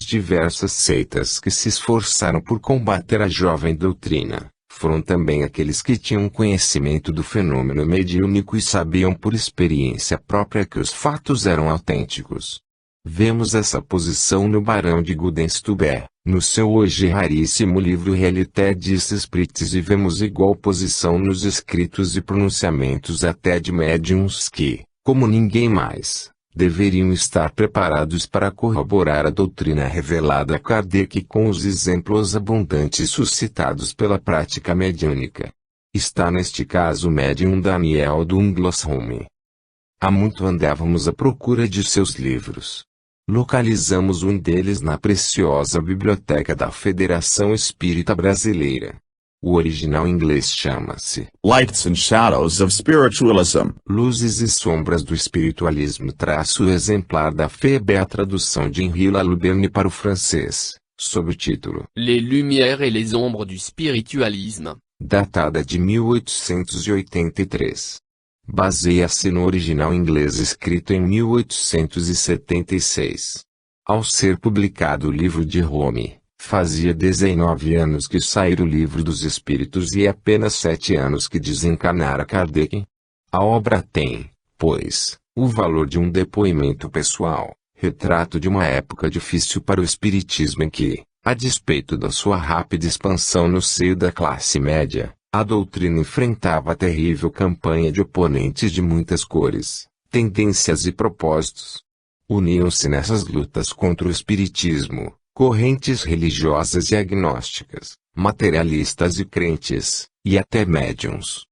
diversas seitas que se esforçaram por combater a jovem doutrina, foram também aqueles que tinham conhecimento do fenômeno mediúnico e sabiam por experiência própria que os fatos eram autênticos. Vemos essa posição no Barão de Gudenstubbe, no seu hoje raríssimo livro Réalité des Esprits, e vemos igual posição nos escritos e pronunciamentos até de médiuns que, como ninguém mais, deveriam estar preparados para corroborar a doutrina revelada a Kardec com os exemplos abundantes suscitados pela prática mediúnica. Está neste caso o médium Daniel Douglas Home. Há muito andávamos à procura de seus livros. Localizamos um deles na preciosa biblioteca da Federação Espírita Brasileira. O original inglês chama-se Lights and Shadows of Spiritualism. Luzes e Sombras do Espiritualismo. O exemplar da FEB, a tradução de Henri Laluberne para o francês, sob o título Les Lumières et les Ombres du Spiritualisme, datada de 1883. Baseia-se no original inglês escrito em 1876. Ao ser publicado o livro de Home, fazia 19 anos que saíra o Livro dos Espíritos e apenas 7 anos que desencarnara Kardec. A obra tem, pois, o valor de um depoimento pessoal, retrato de uma época difícil para o espiritismo em que, a despeito da sua rápida expansão no seio da classe média, a doutrina enfrentava a terrível campanha de oponentes de muitas cores, tendências e propósitos. Uniam-se nessas lutas contra o espiritismo correntes religiosas e agnósticas, materialistas e crentes, e até médiuns.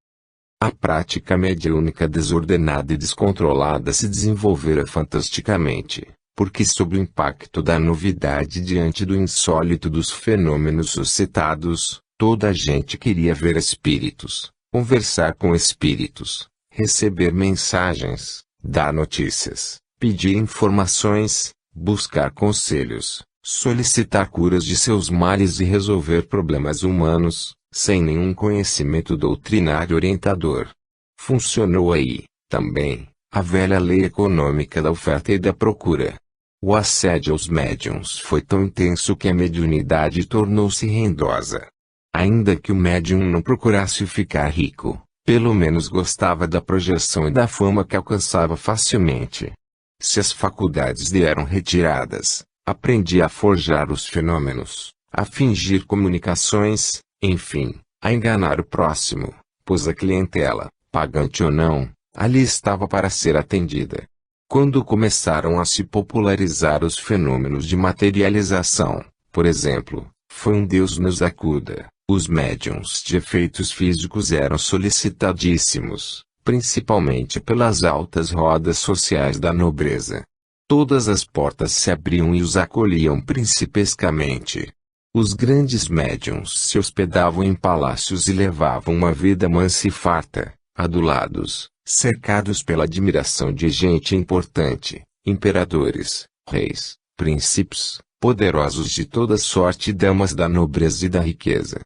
A prática mediúnica desordenada e descontrolada se desenvolvera fantasticamente, porque sob o impacto da novidade diante do insólito dos fenômenos suscitados, toda a gente queria ver espíritos, conversar com espíritos, receber mensagens, dar notícias, pedir informações, buscar conselhos, solicitar curas de seus males e resolver problemas humanos, sem nenhum conhecimento doutrinário orientador. Funcionou aí, também, a velha lei econômica da oferta e da procura. O assédio aos médiuns foi tão intenso que a mediunidade tornou-se rendosa. Ainda que o médium não procurasse ficar rico, pelo menos gostava da projeção e da fama que alcançava facilmente. Se as faculdades lhe eram retiradas, aprendia a forjar os fenômenos, a fingir comunicações, enfim, a enganar o próximo, pois a clientela, pagante ou não, ali estava para ser atendida. Quando começaram a se popularizar os fenômenos de materialização, por exemplo, foi um Deus nos acuda, os médiuns de efeitos físicos eram solicitadíssimos, principalmente pelas altas rodas sociais da nobreza. Todas as portas se abriam e os acolhiam principescamente. Os grandes médiuns se hospedavam em palácios e levavam uma vida mansa e farta, adulados, cercados pela admiração de gente importante, imperadores, reis, príncipes, poderosos de toda sorte e damas da nobreza e da riqueza.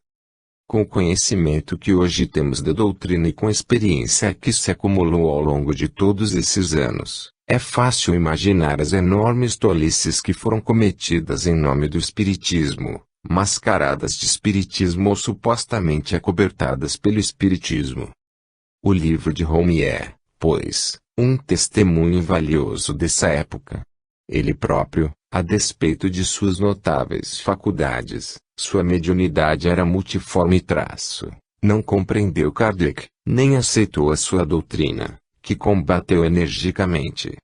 Com o conhecimento que hoje temos da doutrina e com a experiência que se acumulou ao longo de todos esses anos, é fácil imaginar as enormes tolices que foram cometidas em nome do espiritismo, mascaradas de espiritismo ou supostamente acobertadas pelo espiritismo. O livro de Home é, pois, um testemunho valioso dessa época. Ele próprio, a despeito de suas notáveis faculdades, sua mediunidade era multiforme não compreendeu Kardec, nem aceitou a sua doutrina, que combateu energicamente.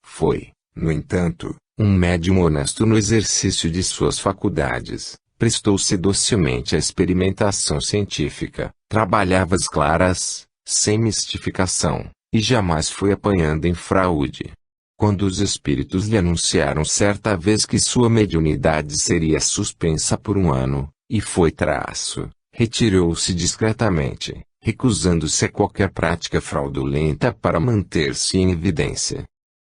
Foi, no entanto, um médium honesto no exercício de suas faculdades, prestou-se docilmente à experimentação científica, trabalhava às claras, sem mistificação, e jamais foi apanhando em fraude. Quando os espíritos lhe anunciaram certa vez que sua mediunidade seria suspensa por um ano, e foi retirou-se discretamente, recusando-se a qualquer prática fraudulenta para manter-se em evidência.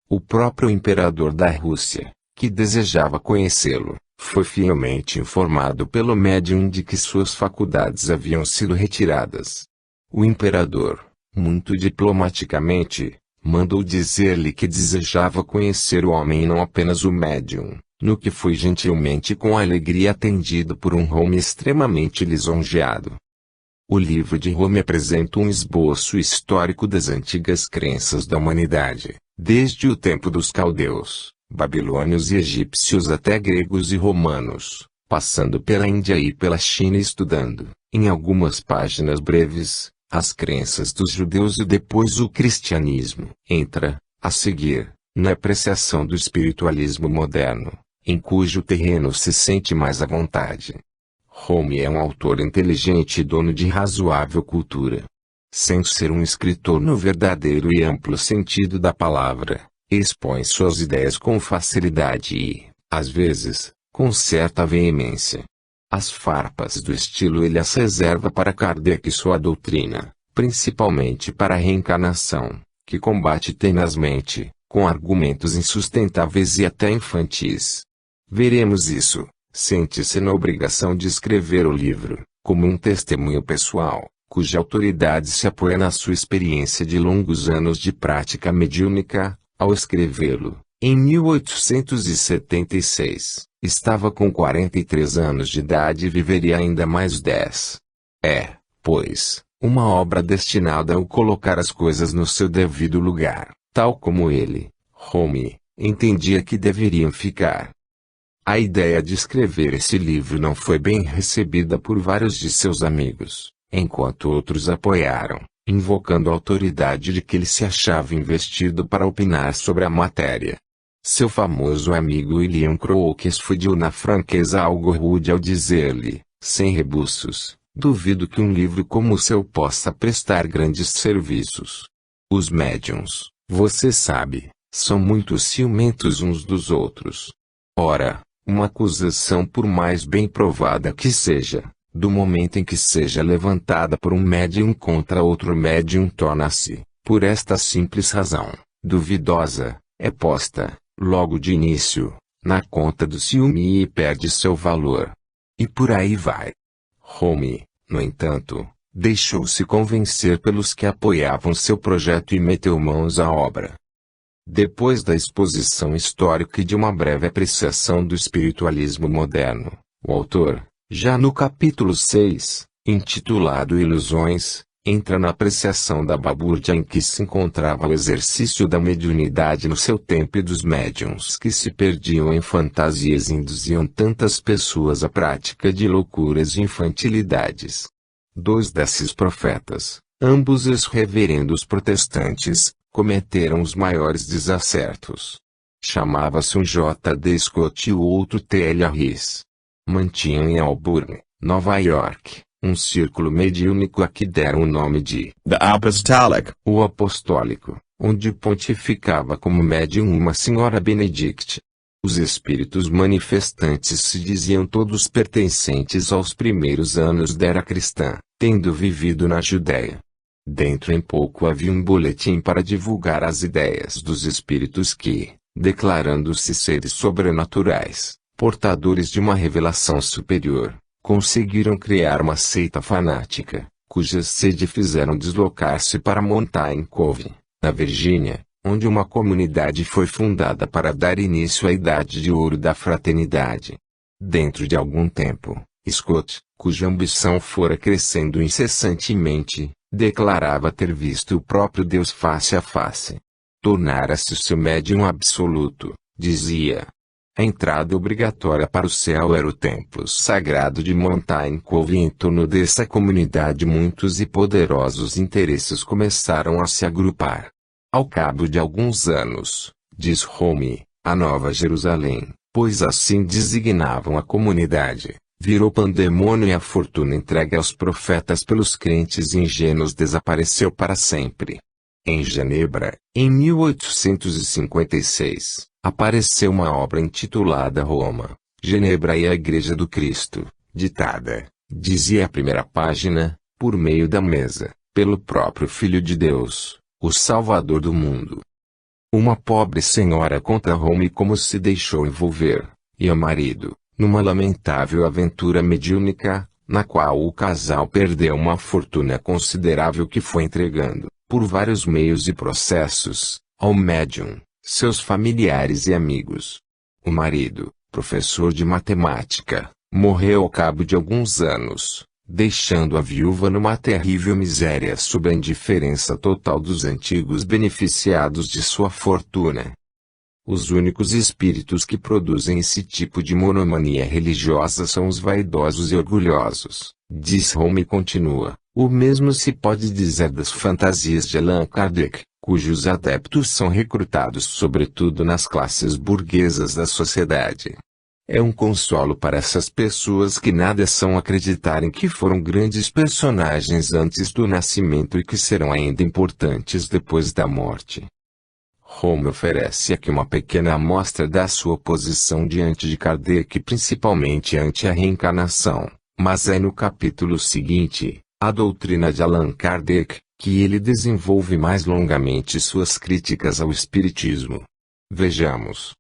O próprio imperador da Rússia, que desejava conhecê-lo, foi fielmente informado pelo médium de que suas faculdades haviam sido retiradas. O imperador, muito diplomaticamente, mandou dizer-lhe que desejava conhecer o homem e não apenas o médium, no que foi gentilmente com alegria atendido por um Home extremamente lisonjeado. O livro de Home apresenta um esboço histórico das antigas crenças da humanidade, desde o tempo dos caldeus, babilônios e egípcios até gregos e romanos, passando pela Índia e pela China, estudando, em algumas páginas breves, as crenças dos judeus e depois o cristianismo. Entra, a seguir, na apreciação do espiritualismo moderno, em cujo terreno se sente mais à vontade. Home é um autor inteligente e dono de razoável cultura. Sem ser um escritor no verdadeiro e amplo sentido da palavra, expõe suas ideias com facilidade e, às vezes, com certa veemência. As farpas do estilo ele as reserva para Kardec e sua doutrina, principalmente para a reencarnação, que combate tenazmente, com argumentos insustentáveis e até infantis. Veremos isso. Sente-se na obrigação de escrever o livro, como um testemunho pessoal, cuja autoridade se apoia na sua experiência de longos anos de prática mediúnica. Ao escrevê-lo, em 1876, estava com 43 anos de idade e viveria ainda mais 10. É, pois, uma obra destinada a colocar as coisas no seu devido lugar, tal como ele, Home, entendia que deveriam ficar. A ideia de escrever esse livro não foi bem recebida por vários de seus amigos, enquanto outros apoiaram, invocando a autoridade de que ele se achava investido para opinar sobre a matéria. Seu famoso amigo William Crookes fugiu na franqueza algo rude ao dizer-lhe, sem rebuços, duvido que um livro como o seu possa prestar grandes serviços. Os médiuns, você sabe, são muito ciumentos uns dos outros. Ora, uma acusação, por mais bem provada que seja, do momento em que seja levantada por um médium contra outro médium, torna-se, por esta simples razão, duvidosa, é posta, logo de início, na conta do ciúme e perde seu valor. E por aí vai. Home, no entanto, deixou-se convencer pelos que apoiavam seu projeto e meteu mãos à obra. Depois da exposição histórica e de uma breve apreciação do espiritualismo moderno, o autor, já no capítulo 6, intitulado Ilusões, entra na apreciação da balbúrdia em que se encontrava o exercício da mediunidade no seu tempo e dos médiuns que se perdiam em fantasias e induziam tantas pessoas à prática de loucuras e infantilidades. Dois desses profetas, ambos ex-reverendos protestantes, cometeram os maiores desacertos. Chamava-se um J. D. Scott e o outro T. L. Harris. Mantinham em Auburn, Nova York, um círculo mediúnico a que deram o nome de The Apostolic, o Apostólico, onde pontificava como médium uma senhora Benedict. Os espíritos manifestantes se diziam todos pertencentes aos primeiros anos da era cristã, tendo vivido na Judéia. Dentro em pouco havia um boletim para divulgar as ideias dos espíritos que, declarando-se seres sobrenaturais, portadores de uma revelação superior, conseguiram criar uma seita fanática, cuja sede fizeram deslocar-se para Mountain Cove, na Virgínia, onde uma comunidade foi fundada para dar início à Idade de Ouro da Fraternidade. Dentro de algum tempo, Scott, cuja ambição fora crescendo incessantemente, declarava ter visto o próprio Deus face a face. Tornara-se seu médium absoluto, dizia. A entrada obrigatória para o céu era o templo sagrado de Mountain Cove e em torno dessa comunidade muitos e poderosos interesses começaram a se agrupar. Ao cabo de alguns anos, diz Home, a Nova Jerusalém, pois assim designavam a comunidade, virou pandemônio e a fortuna entregue aos profetas pelos crentes ingênuos desapareceu para sempre. Em Genebra, em 1856, apareceu uma obra intitulada Roma, Genebra e a Igreja do Cristo, ditada, dizia a primeira página, por meio da mesa, pelo próprio Filho de Deus, o Salvador do mundo. Uma pobre senhora conta a Home como se deixou envolver, e o marido, numa lamentável aventura mediúnica, na qual o casal perdeu uma fortuna considerável que foi entregando, por vários meios e processos, ao médium, seus familiares e amigos. O marido, professor de matemática, morreu ao cabo de alguns anos, deixando a viúva numa terrível miséria sob a indiferença total dos antigos beneficiados de sua fortuna. Os únicos espíritos que produzem esse tipo de monomania religiosa são os vaidosos e orgulhosos, diz Rome e continua. O mesmo se pode dizer das fantasias de Allan Kardec, cujos adeptos são recrutados sobretudo nas classes burguesas da sociedade. É um consolo para essas pessoas que nada são acreditarem que foram grandes personagens antes do nascimento e que serão ainda importantes depois da morte. Rome oferece aqui uma pequena amostra da sua posição diante de Kardec, principalmente ante a reencarnação, mas é no capítulo seguinte, A Doutrina de Allan Kardec, que ele desenvolve mais longamente suas críticas ao espiritismo. Vejamos.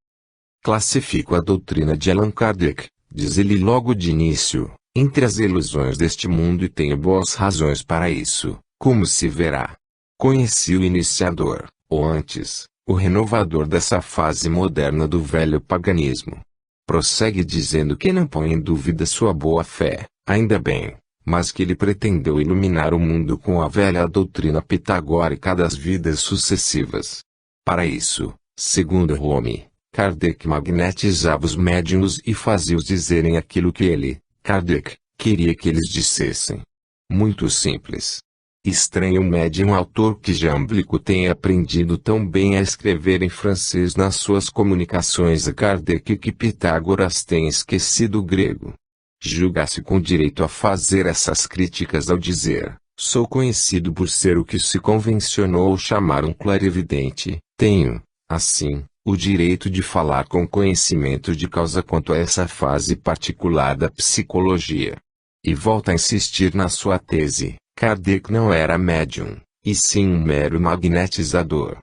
Classifico a doutrina de Allan Kardec, diz ele logo de início, entre as ilusões deste mundo e tenho boas razões para isso, como se verá. Conheci o iniciador, ou antes, o renovador dessa fase moderna do velho paganismo. Prossegue dizendo que não põe em dúvida sua boa fé, ainda bem, mas que ele pretendeu iluminar o mundo com a velha doutrina pitagórica das vidas sucessivas. Para isso, segundo Rome, Kardec magnetizava os médiuns e fazia-os dizerem aquilo que ele, Kardec, queria que eles dissessem. Muito simples. Estranho o médium autor que Jamblico tenha aprendido tão bem a escrever em francês nas suas comunicações a Kardec que Pitágoras tenha esquecido o grego. Julga-se com direito a fazer essas críticas ao dizer, sou conhecido por ser o que se convencionou chamar um clarividente, tenho, assim, o direito de falar com conhecimento de causa quanto a essa fase particular da psicologia. E volta a insistir na sua tese, Kardec não era médium, e sim um mero magnetizador.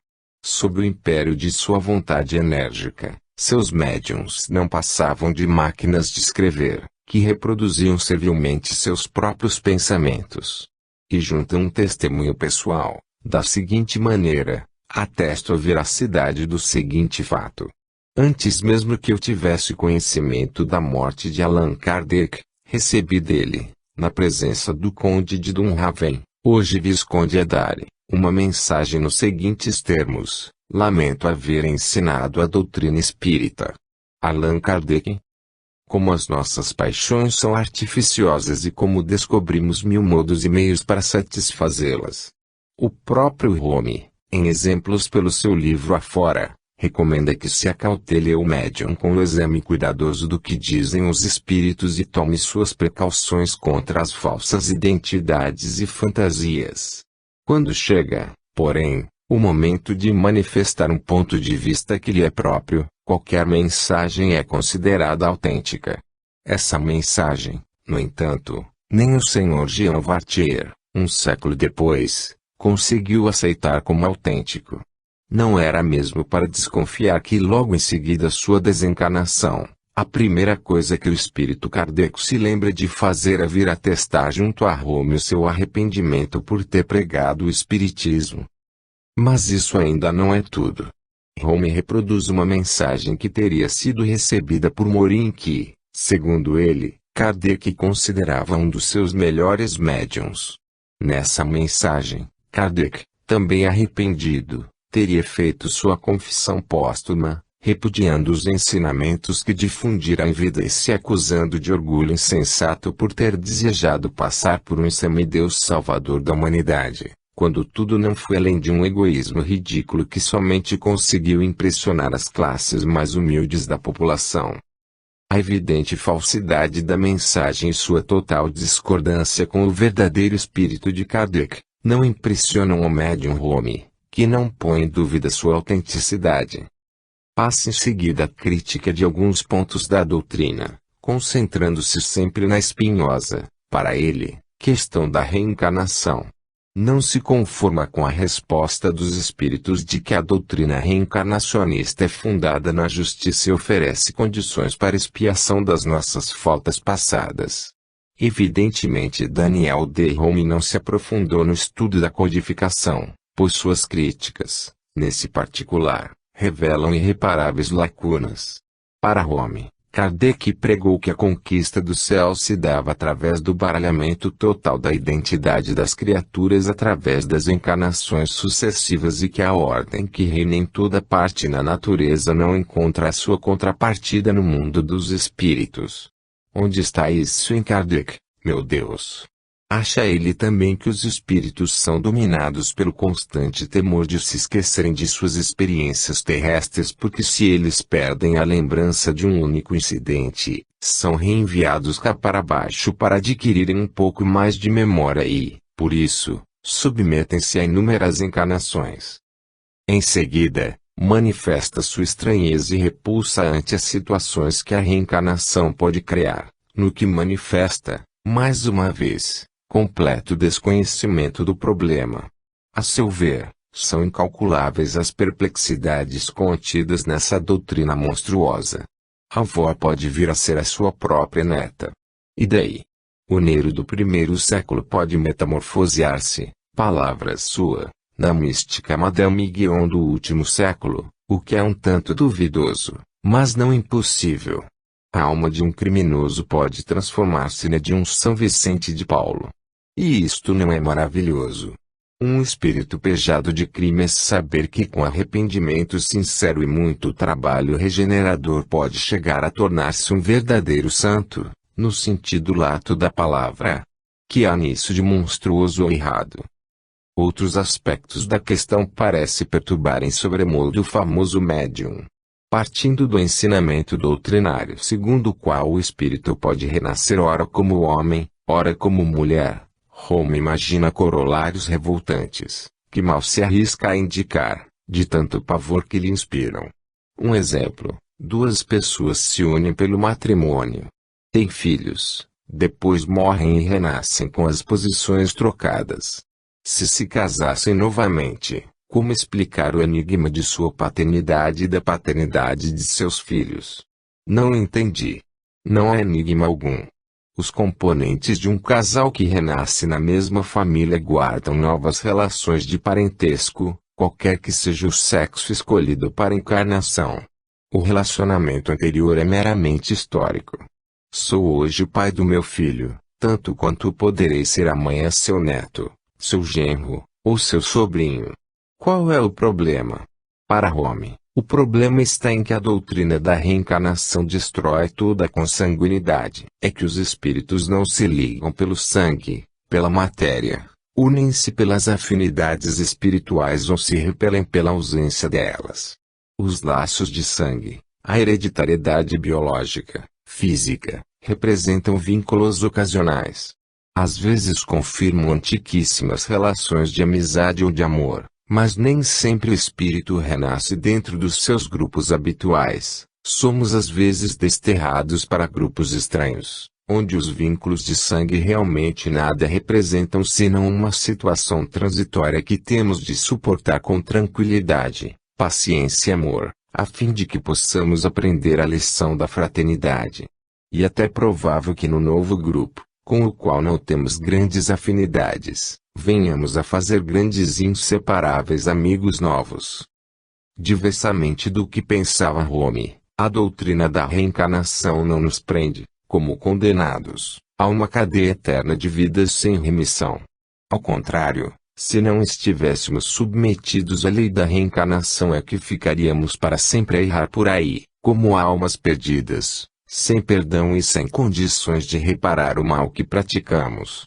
Sob o império de sua vontade enérgica, seus médiums não passavam de máquinas de escrever, que reproduziam servilmente seus próprios pensamentos. E juntam um testemunho pessoal, da seguinte maneira, atesto a veracidade do seguinte fato. Antes mesmo que eu tivesse conhecimento da morte de Allan Kardec, recebi dele, na presença do Conde de Dunraven, hoje Visconde Edare, uma mensagem nos seguintes termos: lamento haver ensinado a doutrina espírita. Allan Kardec. Como as nossas paixões são artificiosas e como descobrimos mil modos e meios para satisfazê-las. O próprio Rome, em exemplos pelo seu livro Afora, recomenda que se acautele o médium com o exame cuidadoso do que dizem os espíritos e tome suas precauções contra as falsas identidades e fantasias. Quando chega, porém, o momento de manifestar um ponto de vista que lhe é próprio, qualquer mensagem é considerada autêntica. Essa mensagem, no entanto, nem o Sr. Jean Vartier, um século depois, conseguiu aceitar como autêntico. Não era mesmo para desconfiar que logo em seguida sua desencarnação, a primeira coisa que o espírito Kardec se lembra de fazer é vir atestar junto a Rome o seu arrependimento por ter pregado o espiritismo. Mas isso ainda não é tudo. Rome reproduz uma mensagem que teria sido recebida por Morin que, segundo ele, Kardec considerava um dos seus melhores médiuns. Nessa mensagem, Kardec, também arrependido, teria feito sua confissão póstuma, repudiando os ensinamentos que difundira em vida e se acusando de orgulho insensato por ter desejado passar por um semideus salvador da humanidade, quando tudo não foi além de um egoísmo ridículo que somente conseguiu impressionar as classes mais humildes da população. A evidente falsidade da mensagem e sua total discordância com o verdadeiro espírito de Kardec, não impressionam o médium Rome, que não põe em dúvida sua autenticidade. Passa em seguida a crítica de alguns pontos da doutrina, concentrando-se sempre na espinhosa, para ele, questão da reencarnação. Não se conforma com a resposta dos espíritos de que a doutrina reencarnacionista é fundada na justiça e oferece condições para expiação das nossas faltas passadas. Evidentemente Daniel D. Rome não se aprofundou no estudo da codificação, pois suas críticas, nesse particular, revelam irreparáveis lacunas. Para Rome, Kardec pregou que a conquista do céu se dava através do baralhamento total da identidade das criaturas através das encarnações sucessivas e que a ordem que reina em toda parte na natureza não encontra a sua contrapartida no mundo dos espíritos. Onde está isso em Kardec, meu Deus? Acha ele também que os espíritos são dominados pelo constante temor de se esquecerem de suas experiências terrestres porque se eles perdem a lembrança de um único incidente, são reenviados cá para baixo para adquirirem um pouco mais de memória e, por isso, submetem-se a inúmeras encarnações. Em seguida, manifesta sua estranheza e repulsa ante as situações que a reencarnação pode criar, no que manifesta, mais uma vez, completo desconhecimento do problema. A seu ver, são incalculáveis as perplexidades contidas nessa doutrina monstruosa. A avó pode vir a ser a sua própria neta. E daí? O Nero do primeiro século pode metamorfosear-se, palavra sua, na mística Madame Guion do último século, o que é um tanto duvidoso, mas não impossível. A alma de um criminoso pode transformar-se na de um São Vicente de Paulo. E isto não é maravilhoso? Um espírito pejado de crimes saber que com arrependimento sincero e muito trabalho regenerador pode chegar a tornar-se um verdadeiro santo, no sentido lato da palavra. Que há nisso de monstruoso ou errado? Outros aspectos da questão parecem perturbar em sobremodo o famoso médium. Partindo do ensinamento doutrinário segundo o qual o espírito pode renascer ora como homem, ora como mulher, Roma imagina corolários revoltantes, que mal se arrisca a indicar, de tanto pavor que lhe inspiram. Um exemplo: duas pessoas se unem pelo matrimônio. Têm filhos, depois morrem e renascem com as posições trocadas. Se casassem novamente, como explicar o enigma de sua paternidade e da paternidade de seus filhos? Não entendi. Não há enigma algum. Os componentes de um casal que renasce na mesma família guardam novas relações de parentesco, qualquer que seja o sexo escolhido para a encarnação. O relacionamento anterior é meramente histórico. Sou hoje o pai do meu filho, tanto quanto poderei ser amanhã seu neto, seu genro, ou seu sobrinho. Qual é o problema? Para Home, o problema está em que a doutrina da reencarnação destrói toda a consanguinidade. É que os espíritos não se ligam pelo sangue, pela matéria, unem-se pelas afinidades espirituais ou se repelem pela ausência delas. Os laços de sangue, a hereditariedade biológica, física, representam vínculos ocasionais. Às vezes confirmam antiquíssimas relações de amizade ou de amor. Mas nem sempre o espírito renasce dentro dos seus grupos habituais. Somos às vezes desterrados para grupos estranhos, onde os vínculos de sangue realmente nada representam senão uma situação transitória que temos de suportar com tranquilidade, paciência e amor, a fim de que possamos aprender a lição da fraternidade. E até provável que no novo grupo, com o qual não temos grandes afinidades, venhamos a fazer grandes e inseparáveis amigos novos. Diversamente do que pensava Home, a doutrina da reencarnação não nos prende, como condenados, a uma cadeia eterna de vidas sem remissão. Ao contrário, se não estivéssemos submetidos à lei da reencarnação é que ficaríamos para sempre a errar por aí, como almas perdidas, sem perdão e sem condições de reparar o mal que praticamos.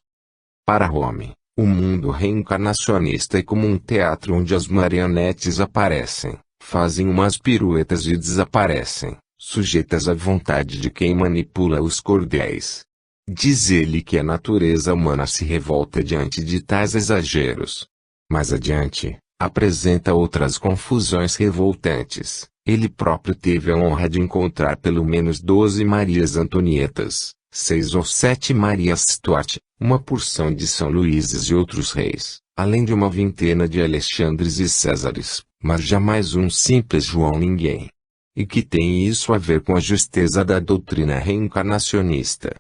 Para Home, o mundo reencarnacionista é como um teatro onde as marionetes aparecem, fazem umas piruetas e desaparecem, sujeitas à vontade de quem manipula os cordéis. Diz ele que a natureza humana se revolta diante de tais exageros. Mais adiante, apresenta outras confusões revoltantes. Ele próprio teve a honra de encontrar pelo menos 12 Marias Antonietas, 6 ou 7 Marias Stuart, uma porção de São Luíses e outros reis, além de uma vintena de Alexandres e Césares, mas jamais um simples João ninguém. E que tem isso a ver com a justeza da doutrina reencarnacionista?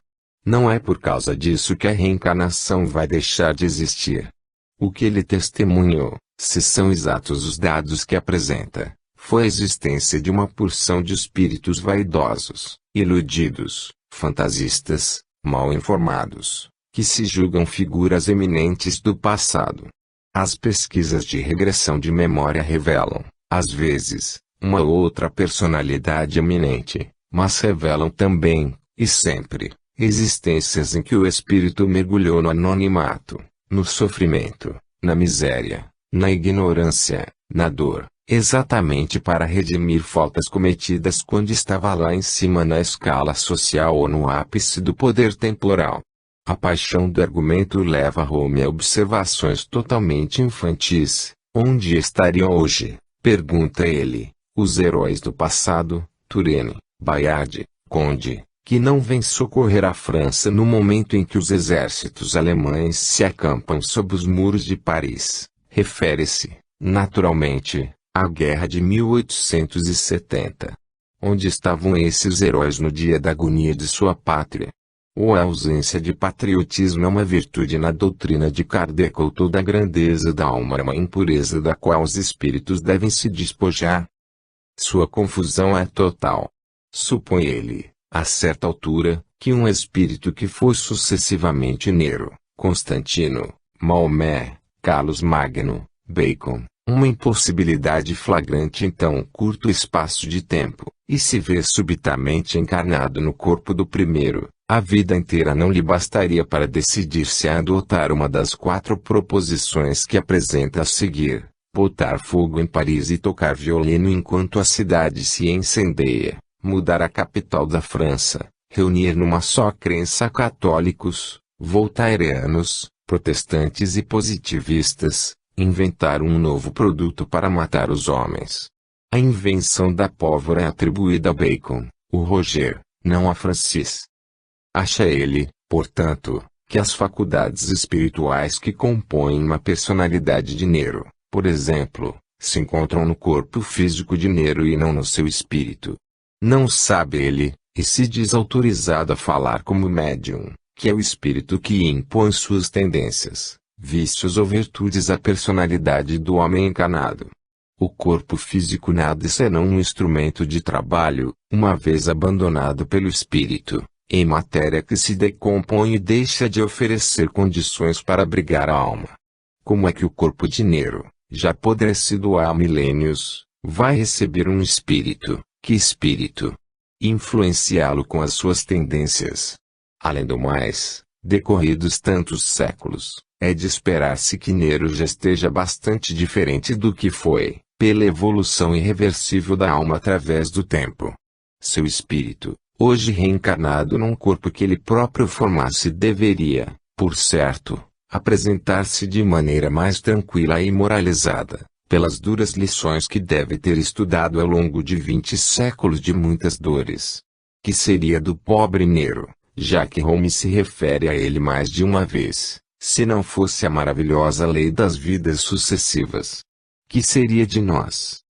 Não é por causa disso que a reencarnação vai deixar de existir. O que ele testemunhou, se são exatos os dados que apresenta, foi a existência de uma porção de espíritos vaidosos, iludidos, fantasistas, mal informados, que se julgam figuras eminentes do passado. As pesquisas de regressão de memória revelam, às vezes, uma ou outra personalidade eminente, mas revelam também, e sempre, existências em que o espírito mergulhou no anonimato, no sofrimento, na miséria, na ignorância, na dor, exatamente para redimir faltas cometidas quando estava lá em cima na escala social ou no ápice do poder temporal. A paixão do argumento leva Home a observações totalmente infantis. Onde estariam hoje, pergunta ele, os heróis do passado, Turenne, Bayard, Conde, que não vêm socorrer a França no momento em que os exércitos alemães se acampam sob os muros de Paris? Refere-se, naturalmente, à Guerra de 1870. Onde estavam esses heróis no dia da agonia de sua pátria? Ou a ausência de patriotismo é uma virtude na doutrina de Kardec, ou toda a grandeza da alma é uma impureza da qual os espíritos devem se despojar? Sua confusão é total. Supõe ele, a certa altura, que um espírito que foi sucessivamente Nero, Constantino, Maomé, Carlos Magno, Bacon, uma impossibilidade flagrante em tão curto espaço de tempo, e se vê subitamente encarnado no corpo do primeiro, a vida inteira não lhe bastaria para decidir-se a adotar uma das 4 proposições que apresenta a seguir: botar fogo em Paris e tocar violino enquanto a cidade se incendeia, mudar a capital da França, reunir numa só crença católicos, voltairianos, protestantes e positivistas, inventar um novo produto para matar os homens. A invenção da pólvora é atribuída a Bacon, o Roger, não a Francis. Acha ele, portanto, que as faculdades espirituais que compõem uma personalidade de Nero, por exemplo, se encontram no corpo físico de Nero e não no seu espírito. Não sabe ele, e se diz autorizado a falar como médium, que é o espírito que impõe suas tendências, vícios ou virtudes à personalidade do homem encarnado. O corpo físico nada senão um instrumento de trabalho, uma vez abandonado pelo espírito, em matéria que se decompõe e deixa de oferecer condições para abrigar a alma. Como é que o corpo de Nero, já apodrecido há milênios, vai receber um espírito? Que espírito? Influenciá-lo com as suas tendências. Além do mais, decorridos tantos séculos, é de esperar-se que Nero já esteja bastante diferente do que foi, pela evolução irreversível da alma através do tempo. Seu espírito, hoje reencarnado num corpo que ele próprio formasse, deveria, por certo, apresentar-se de maneira mais tranquila e moralizada, pelas duras lições que deve ter estudado ao longo de 20 séculos de muitas dores. Que seria do pobre Nero, já que Home se refere a ele mais de uma vez, se não fosse a maravilhosa lei das vidas sucessivas? Que seria de nós?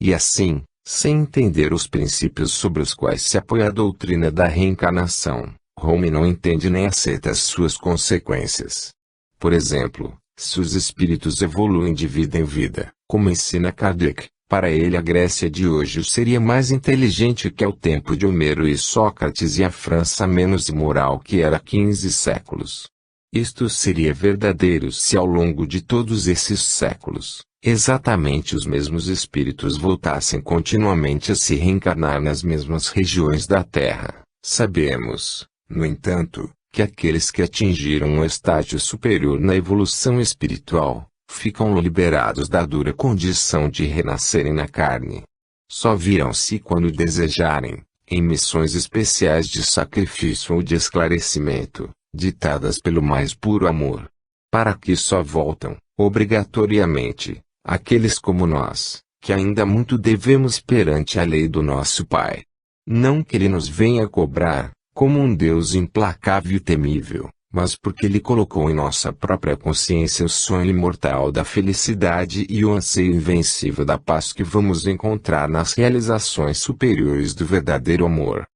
E assim, sem entender os princípios sobre os quais se apoia a doutrina da reencarnação, Home não entende nem aceita as suas consequências. Por exemplo, se os espíritos evoluem de vida em vida, como ensina Kardec, para ele a Grécia de hoje seria mais inteligente que ao tempo de Homero e Sócrates, e a França menos imoral que era há 15 séculos. Isto seria verdadeiro se ao longo de todos esses séculos, exatamente os mesmos espíritos voltassem continuamente a se reencarnar nas mesmas regiões da Terra. Sabemos, no entanto, que aqueles que atingiram um estágio superior na evolução espiritual, ficam liberados da dura condição de renascerem na carne. Só virão-se quando desejarem, em missões especiais de sacrifício ou de esclarecimento, ditadas pelo mais puro amor. Para que só voltam, obrigatoriamente, aqueles como nós, que ainda muito devemos perante a lei do nosso Pai. Não que Ele nos venha cobrar, como um Deus implacável e temível, mas porque Ele colocou em nossa própria consciência o sonho imortal da felicidade e o anseio invencível da paz que vamos encontrar nas realizações superiores do verdadeiro amor.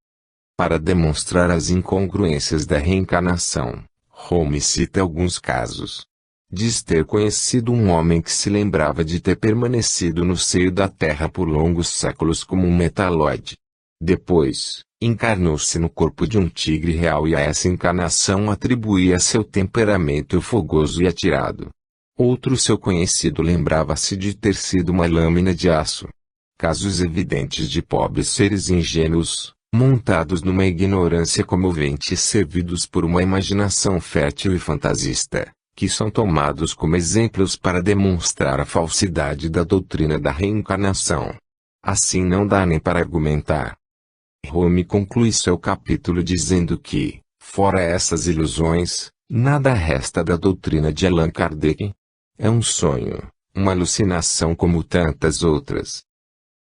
Para demonstrar as incongruências da reencarnação, Home cita alguns casos. Diz ter conhecido um homem que se lembrava de ter permanecido no seio da terra por longos séculos como um metaloide. Depois, encarnou-se no corpo de um tigre real e a essa encarnação atribuía seu temperamento fogoso e atirado. Outro seu conhecido lembrava-se de ter sido uma lâmina de aço. Casos evidentes de pobres seres ingênuos, montados numa ignorância comovente e servidos por uma imaginação fértil e fantasista, que são tomados como exemplos para demonstrar a falsidade da doutrina da reencarnação. Assim não dá nem para argumentar. Rome conclui seu capítulo dizendo que, fora essas ilusões, nada resta da doutrina de Allan Kardec. É um sonho, uma alucinação como tantas outras.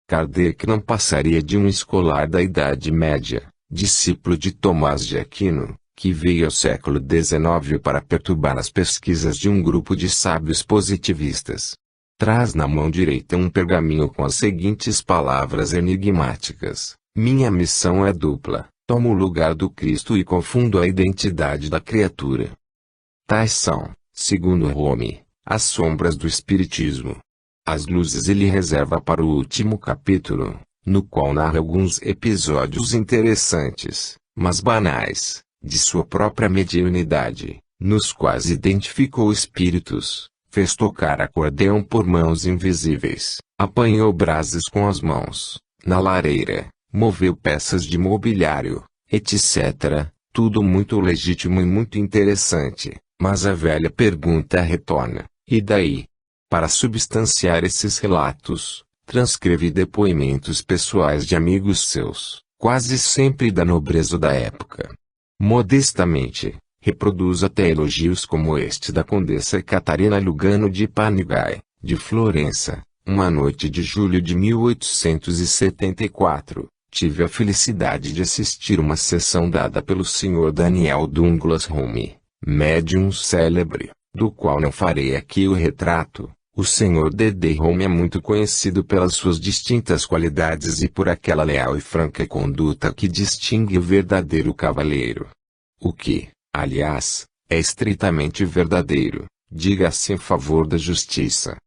Kardec não passaria de um escolar da Idade Média, discípulo de Tomás de Aquino, que veio ao século XIX para perturbar as pesquisas de um grupo de sábios positivistas. Traz na mão direita um pergaminho com as seguintes palavras enigmáticas: minha missão é dupla, tomo o lugar do Cristo e confundo a identidade da criatura. Tais são, segundo Rome, as sombras do Espiritismo. As luzes ele reserva para o último capítulo, no qual narra alguns episódios interessantes, mas banais, de sua própria mediunidade, nos quais identificou espíritos, fez tocar acordeão por mãos invisíveis, apanhou brasas com as mãos, na lareira, moveu peças de mobiliário, etc. Tudo muito legítimo e muito interessante, mas a velha pergunta retorna: e daí? Para substanciar esses relatos, transcreve depoimentos pessoais de amigos seus, quase sempre da nobreza da época. Modestamente, reproduz até elogios como este da Condessa Catarina Lugano de Panigai, de Florença. Uma noite de julho de 1874, tive a felicidade de assistir uma sessão dada pelo Sr. Daniel Douglas Home, médium célebre, do qual não farei aqui o retrato. O Sr. D.D. Home é muito conhecido pelas suas distintas qualidades e por aquela leal e franca conduta que distingue o verdadeiro cavalheiro. O que, aliás, é estritamente verdadeiro, diga-se em favor da justiça.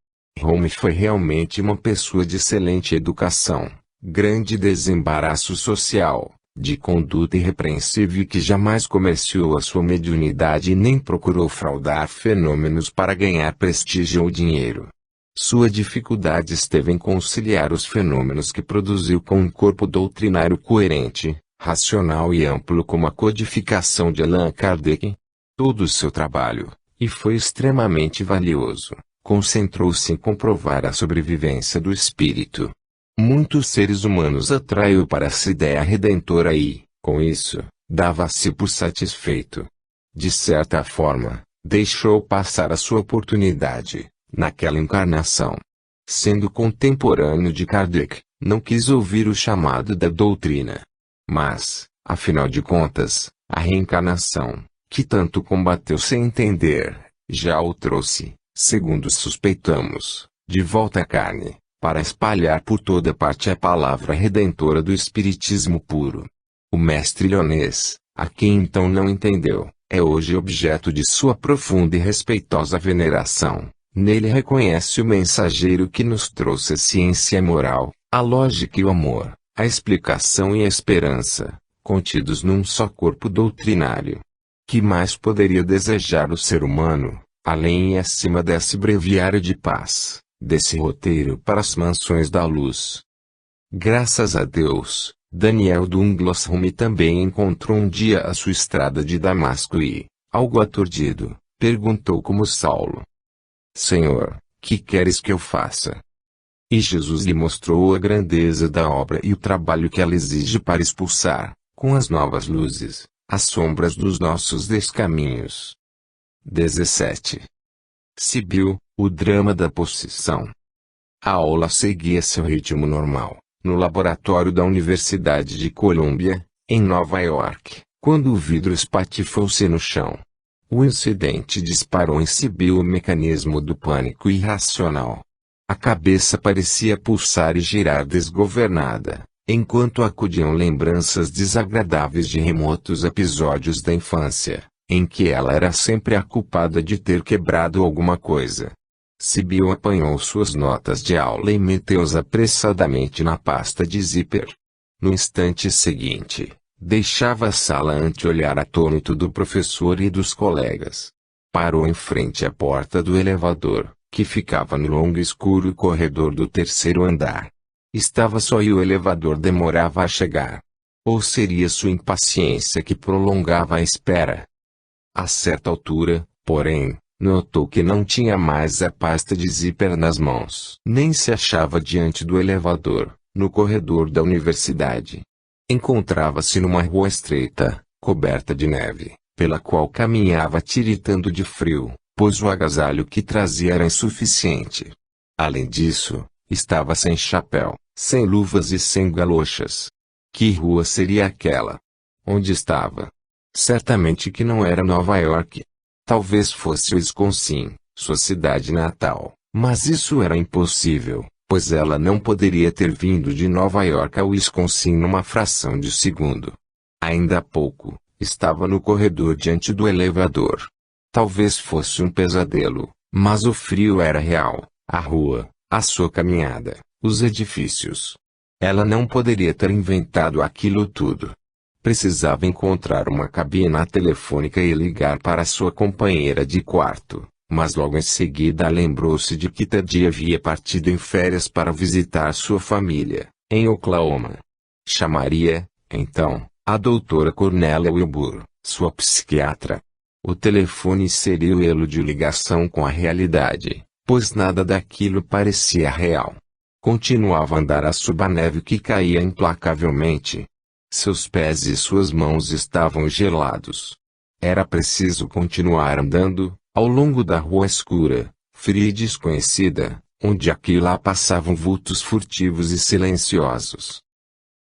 Home foi realmente uma pessoa de excelente educação, grande desembaraço social, de conduta irrepreensível e que jamais comerciou a sua mediunidade e nem procurou fraudar fenômenos para ganhar prestígio ou dinheiro. Sua dificuldade esteve em conciliar os fenômenos que produziu com um corpo doutrinário coerente, racional e amplo como a codificação de Allan Kardec. Todo o seu trabalho, e foi extremamente valioso, concentrou-se em comprovar a sobrevivência do espírito. Muitos seres humanos atraiu para essa ideia redentora e, com isso, dava-se por satisfeito. De certa forma, deixou passar a sua oportunidade, naquela encarnação. Sendo contemporâneo de Kardec, não quis ouvir o chamado da doutrina. Mas, afinal de contas, a reencarnação, que tanto combateu sem entender, já o trouxe, segundo suspeitamos, de volta à carne, para espalhar por toda parte a palavra redentora do espiritismo puro. O mestre lyonês, a quem então não entendeu, é hoje objeto de sua profunda e respeitosa veneração. Nele reconhece o mensageiro que nos trouxe a ciência moral, a lógica e o amor, a explicação e a esperança, contidos num só corpo doutrinário. Que mais poderia desejar o ser humano, além e acima desse breviário de paz, desse roteiro para as mansões da luz? Graças a Deus, Daniel Douglas Home também encontrou um dia a sua estrada de Damasco e, algo aturdido, perguntou como Saulo: Senhor, que queres que eu faça? E Jesus lhe mostrou a grandeza da obra e o trabalho que ela exige para expulsar, com as novas luzes, as sombras dos nossos descaminhos. 17. Sibyl, o drama da possessão. A aula seguia seu ritmo normal, no laboratório da Universidade de Colômbia, em Nova York, quando o vidro espatifou-se no chão. O incidente disparou em Sibyl o mecanismo do pânico irracional. A cabeça parecia pulsar e girar desgovernada, enquanto acudiam lembranças desagradáveis de remotos episódios da infância, em que ela era sempre a culpada de ter quebrado alguma coisa. Sibyl apanhou suas notas de aula e meteu-as apressadamente na pasta de zíper. No instante seguinte, deixava a sala ante o olhar atônito do professor e dos colegas. Parou em frente à porta do elevador, que ficava no longo e escuro corredor do terceiro andar. Estava só e o elevador demorava a chegar. Ou seria sua impaciência que prolongava a espera? A certa altura, porém, notou que não tinha mais a pasta de zíper nas mãos. Nem se achava diante do elevador, no corredor da universidade. Encontrava-se numa rua estreita, coberta de neve, pela qual caminhava tiritando de frio, pois o agasalho que trazia era insuficiente. Além disso, estava sem chapéu, sem luvas e sem galochas. Que rua seria aquela? Onde estava? Certamente que não era Nova York. Talvez fosse Wisconsin, sua cidade natal, mas isso era impossível, pois ela não poderia ter vindo de Nova York a Wisconsin numa fração de segundo. Ainda há pouco, estava no corredor diante do elevador. Talvez fosse um pesadelo, mas o frio era real, a rua, a sua caminhada, os edifícios. Ela não poderia ter inventado aquilo tudo. Precisava encontrar uma cabina telefônica e ligar para sua companheira de quarto, mas logo em seguida lembrou-se de que Ted havia partido em férias para visitar sua família, em Oklahoma. Chamaria, então, a doutora Cornélia Wilbur, sua psiquiatra. O telefone seria o elo de ligação com a realidade, pois nada daquilo parecia real. Continuava a andar sob a neve que caía implacavelmente. Seus pés e suas mãos estavam gelados. Era preciso continuar andando, ao longo da rua escura, fria e desconhecida, onde aqui e lá passavam vultos furtivos e silenciosos.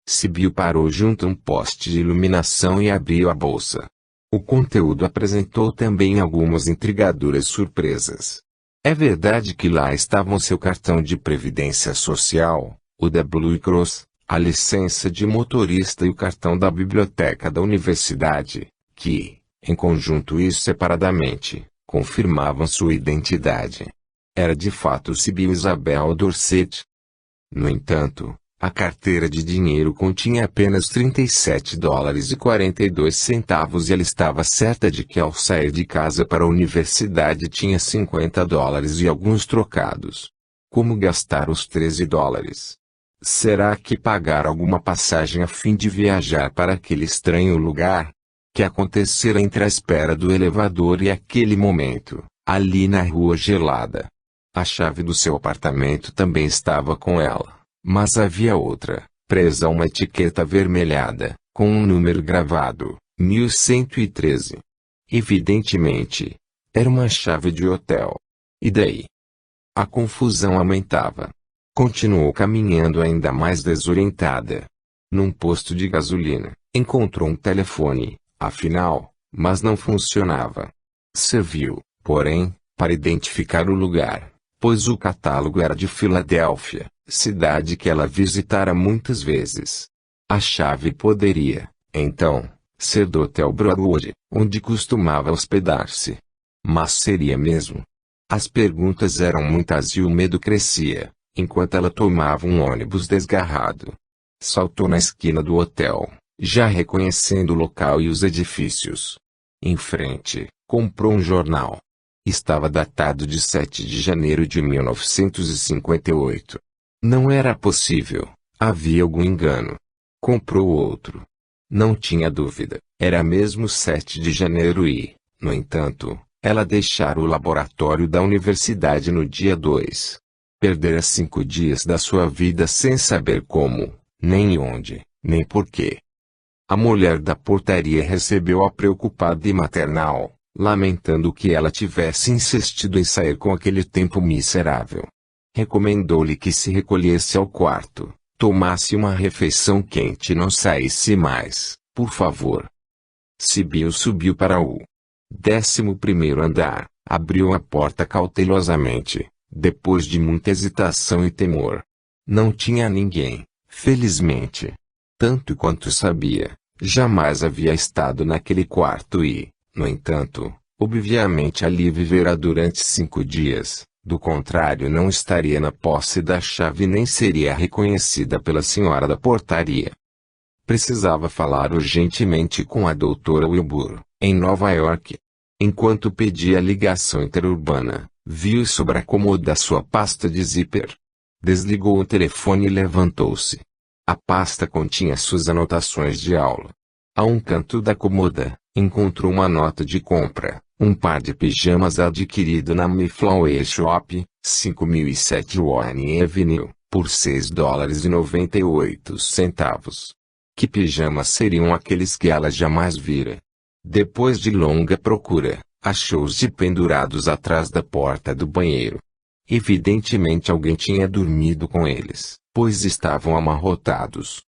Sibyl parou junto a um poste de iluminação e abriu a bolsa. O conteúdo apresentou também algumas intrigadoras surpresas. É verdade que lá estavam seu cartão de previdência social, o da Blue Cross, a licença de motorista e o cartão da biblioteca da universidade, que, em conjunto e separadamente, confirmavam sua identidade. Era de fato Sibyl Isabel Dorset. No entanto, a carteira de dinheiro continha apenas $37,42 e ela estava certa de que ao sair de casa para a universidade tinha $50 e alguns trocados. Como gastar os $13? Será que pagar alguma passagem a fim de viajar para aquele estranho lugar? Que acontecera entre a espera do elevador e aquele momento, ali na rua gelada? A chave do seu apartamento também estava com ela. Mas havia outra, presa a uma etiqueta avermelhada, com um número gravado, 1113. Evidentemente, era uma chave de hotel. E daí? A confusão aumentava. Continuou caminhando ainda mais desorientada. Num posto de gasolina, encontrou um telefone, afinal, mas não funcionava. Serviu, porém, para identificar o lugar, pois o catálogo era de Filadélfia, cidade que ela visitara muitas vezes. A chave poderia, então, ser do Hotel Broadwood, onde costumava hospedar-se. Mas seria mesmo? As perguntas eram muitas e o medo crescia, enquanto ela tomava um ônibus desgarrado. Saltou na esquina do hotel, já reconhecendo o local e os edifícios. Em frente, comprou um jornal. Estava datado de 7 de janeiro de 1958. Não era possível, havia algum engano. Comprou outro. Não tinha dúvida, era mesmo 7 de janeiro e, no entanto, ela deixara o laboratório da universidade no dia 2. Perdera 5 dias da sua vida sem saber como, nem onde, nem porquê. A mulher da portaria recebeu-a preocupada e maternal, lamentando que ela tivesse insistido em sair com aquele tempo miserável. Recomendou-lhe que se recolhesse ao quarto, tomasse uma refeição quente e não saísse mais, por favor. Sibyl subiu para o 11º andar, abriu a porta cautelosamente, depois de muita hesitação e temor. Não tinha ninguém, felizmente. Tanto quanto sabia, jamais havia estado naquele quarto e, No entanto, obviamente ali viverá durante 5 dias, do contrário não estaria na posse da chave nem seria reconhecida pela senhora da portaria. Precisava falar urgentemente com a doutora Wilbur, em Nova York. Enquanto pedia a ligação interurbana, viu sobre a cômoda sua pasta de zíper. Desligou o telefone e levantou-se. A pasta continha suas anotações de aula. A um canto da cômoda, encontrou uma nota de compra, um par de pijamas adquirido na Mayflower Shop, 5007 Warren Avenue, por $6,98. Que pijamas seriam aqueles que ela jamais vira? Depois de longa procura, achou-os pendurados atrás da porta do banheiro. Evidentemente alguém tinha dormido com eles, pois estavam amarrotados.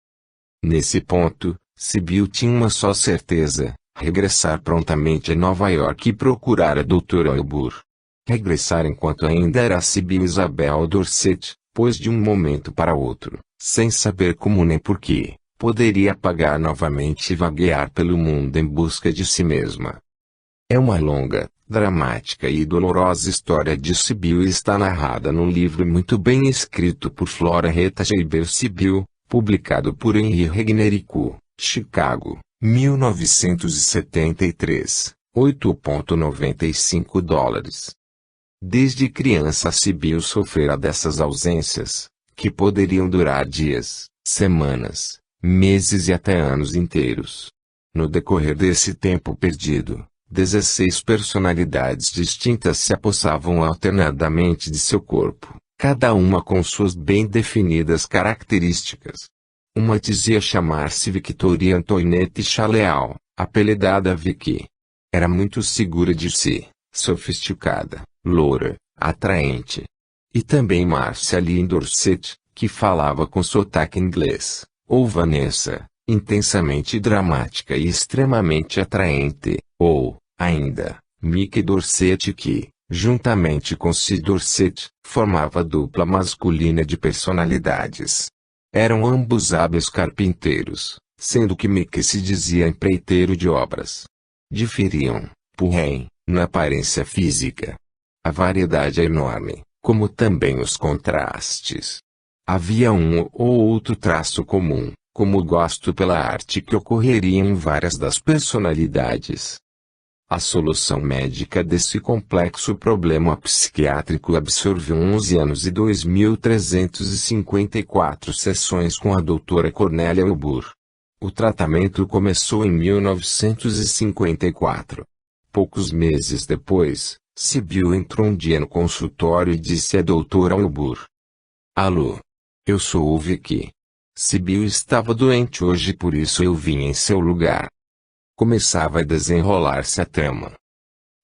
Nesse ponto, Sibyl tinha uma só certeza: regressar prontamente a Nova York e procurar a doutora Wilbur. Regressar enquanto ainda era Sibyl Isabel Dorset, pois de um momento para outro, sem saber como nem porquê, poderia apagar novamente e vaguear pelo mundo em busca de si mesma. É uma longa, dramática e dolorosa história de Sibyl e está narrada num livro muito bem escrito por Flora Rheta Geiber Sibyl, publicado por Henry Regner Co., Chicago, 1973, $8,95. Desde criança Sibyl sofrera dessas ausências, que poderiam durar dias, semanas, meses e até anos inteiros. No decorrer desse tempo perdido, 16 personalidades distintas se apossavam alternadamente de seu corpo, cada uma com suas bem definidas características. Uma dizia chamar-se Victoria Antoinette Chaleal, apelidada Vicky. Era muito segura de si, sofisticada, loura, atraente. E também Marcia Lynn Dorset, que falava com sotaque inglês, ou Vanessa, intensamente dramática e extremamente atraente, ou, ainda, Mickey Dorset que, juntamente com Sid Dorset, formava a dupla masculina de personalidades. Eram ambos hábeis carpinteiros, sendo que Mickey se dizia empreiteiro de obras. Diferiam, porém, na aparência física. A variedade é enorme, como também os contrastes. Havia um ou outro traço comum, como o gosto pela arte que ocorreria em várias das personalidades. A solução médica desse complexo problema psiquiátrico absorveu 11 anos e 2.354 sessões com a doutora Cornélia Wilbur. O tratamento começou em 1954. Poucos meses depois, Sibyl entrou um dia no consultório e disse à doutora Wilbur: "Alô? Eu sou o Vicky. Sibyl estava doente hoje, por isso eu vim em seu lugar." Começava a desenrolar-se a trama.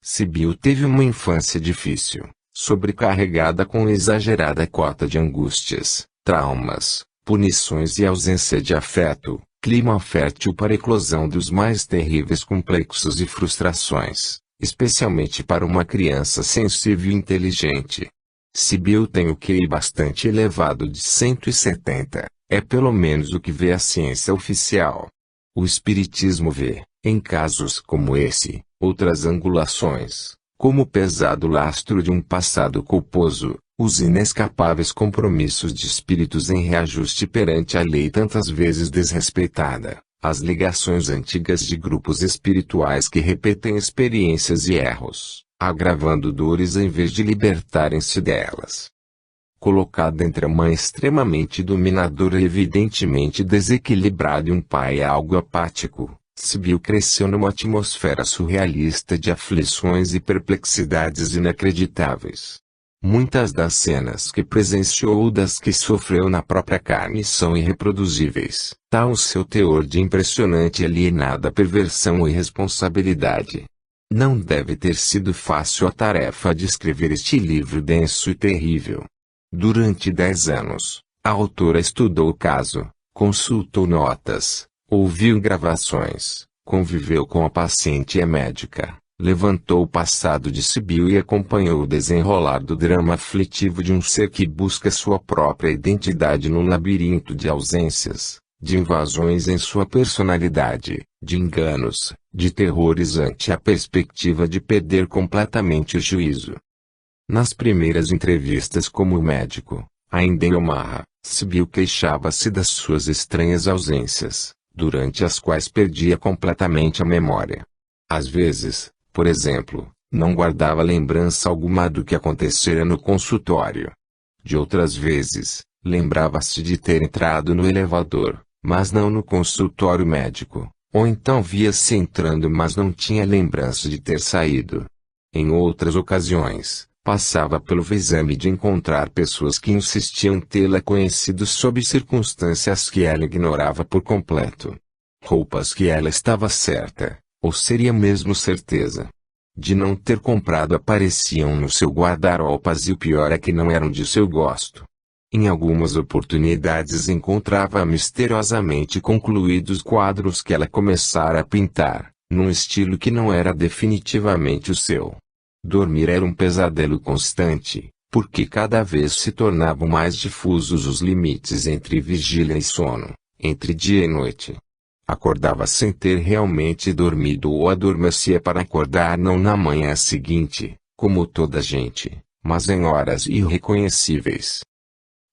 Sibyl teve uma infância difícil, sobrecarregada com exagerada cota de angústias, traumas, punições e ausência de afeto, clima fértil para a eclosão dos mais terríveis complexos e frustrações, especialmente para uma criança sensível e inteligente. Sibyl tem o QI bastante elevado de 170, é pelo menos o que vê a ciência oficial. O espiritismo vê, em casos como esse, outras angulações, como o pesado lastro de um passado culposo, os inescapáveis compromissos de espíritos em reajuste perante a lei tantas vezes desrespeitada, as ligações antigas de grupos espirituais que repetem experiências e erros, agravando dores em vez de libertarem-se delas. Colocada entre a mãe extremamente dominadora e evidentemente desequilibrada e um pai algo apático, Sibyl cresceu numa atmosfera surrealista de aflições e perplexidades inacreditáveis. Muitas das cenas que presenciou ou das que sofreu na própria carne são irreproduzíveis, tal o seu teor de impressionante e alienada perversão e responsabilidade. Não deve ter sido fácil a tarefa de escrever este livro denso e terrível. Durante 10 anos, a autora estudou o caso, consultou notas, ouviu gravações, conviveu com a paciente e a médica, levantou o passado de Sibyl e acompanhou o desenrolar do drama aflitivo de um ser que busca sua própria identidade no labirinto de ausências, de invasões em sua personalidade, de enganos, de terrores ante a perspectiva de perder completamente o juízo. Nas primeiras entrevistas como médico, ainda em Omaha, Sibyl queixava-se das suas estranhas ausências, durante as quais perdia completamente a memória. Às vezes, por exemplo, não guardava lembrança alguma do que acontecera no consultório. De outras vezes, lembrava-se de ter entrado no elevador, mas não no consultório médico, ou então via-se entrando mas não tinha lembrança de ter saído. Em outras ocasiões, passava pelo vexame de encontrar pessoas que insistiam tê-la conhecido sob circunstâncias que ela ignorava por completo. Roupas que ela estava certa, ou seria mesmo certeza, de não ter comprado apareciam no seu guarda-roupas e o pior é que não eram de seu gosto. Em algumas oportunidades encontrava misteriosamente concluídos quadros que ela começara a pintar, num estilo que não era definitivamente o seu. Dormir era um pesadelo constante, porque cada vez se tornavam mais difusos os limites entre vigília e sono, entre dia e noite. Acordava sem ter realmente dormido ou adormecia para acordar não na manhã seguinte, como toda gente, mas em horas irreconhecíveis.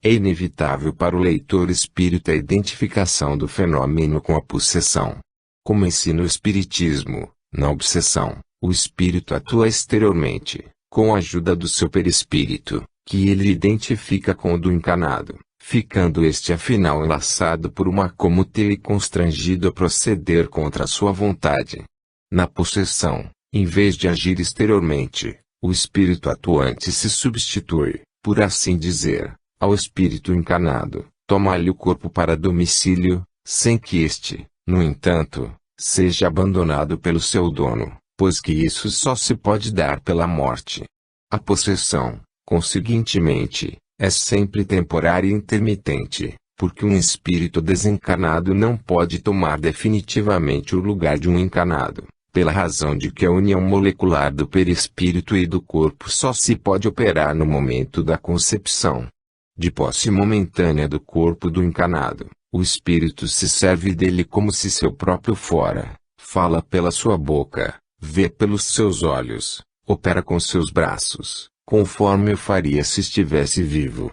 É inevitável para o leitor espírita a identificação do fenômeno com a possessão. Como ensina o Espiritismo, na obsessão, o espírito atua exteriormente, com a ajuda do seu perispírito, que ele identifica com o do encarnado, ficando este afinal enlaçado por uma comute e constrangido a proceder contra a sua vontade. Na possessão, em vez de agir exteriormente, o espírito atuante se substitui, por assim dizer, ao espírito encarnado, toma-lhe o corpo para domicílio, sem que este, no entanto, seja abandonado pelo seu dono, pois que isso só se pode dar pela morte. A possessão, conseguintemente, é sempre temporária e intermitente, porque um espírito desencarnado não pode tomar definitivamente o lugar de um encarnado, pela razão de que a união molecular do perispírito e do corpo só se pode operar no momento da concepção. De posse momentânea do corpo do encarnado, o espírito se serve dele como se seu próprio fora, fala pela sua boca, vê pelos seus olhos, opera com seus braços, conforme o faria se estivesse vivo.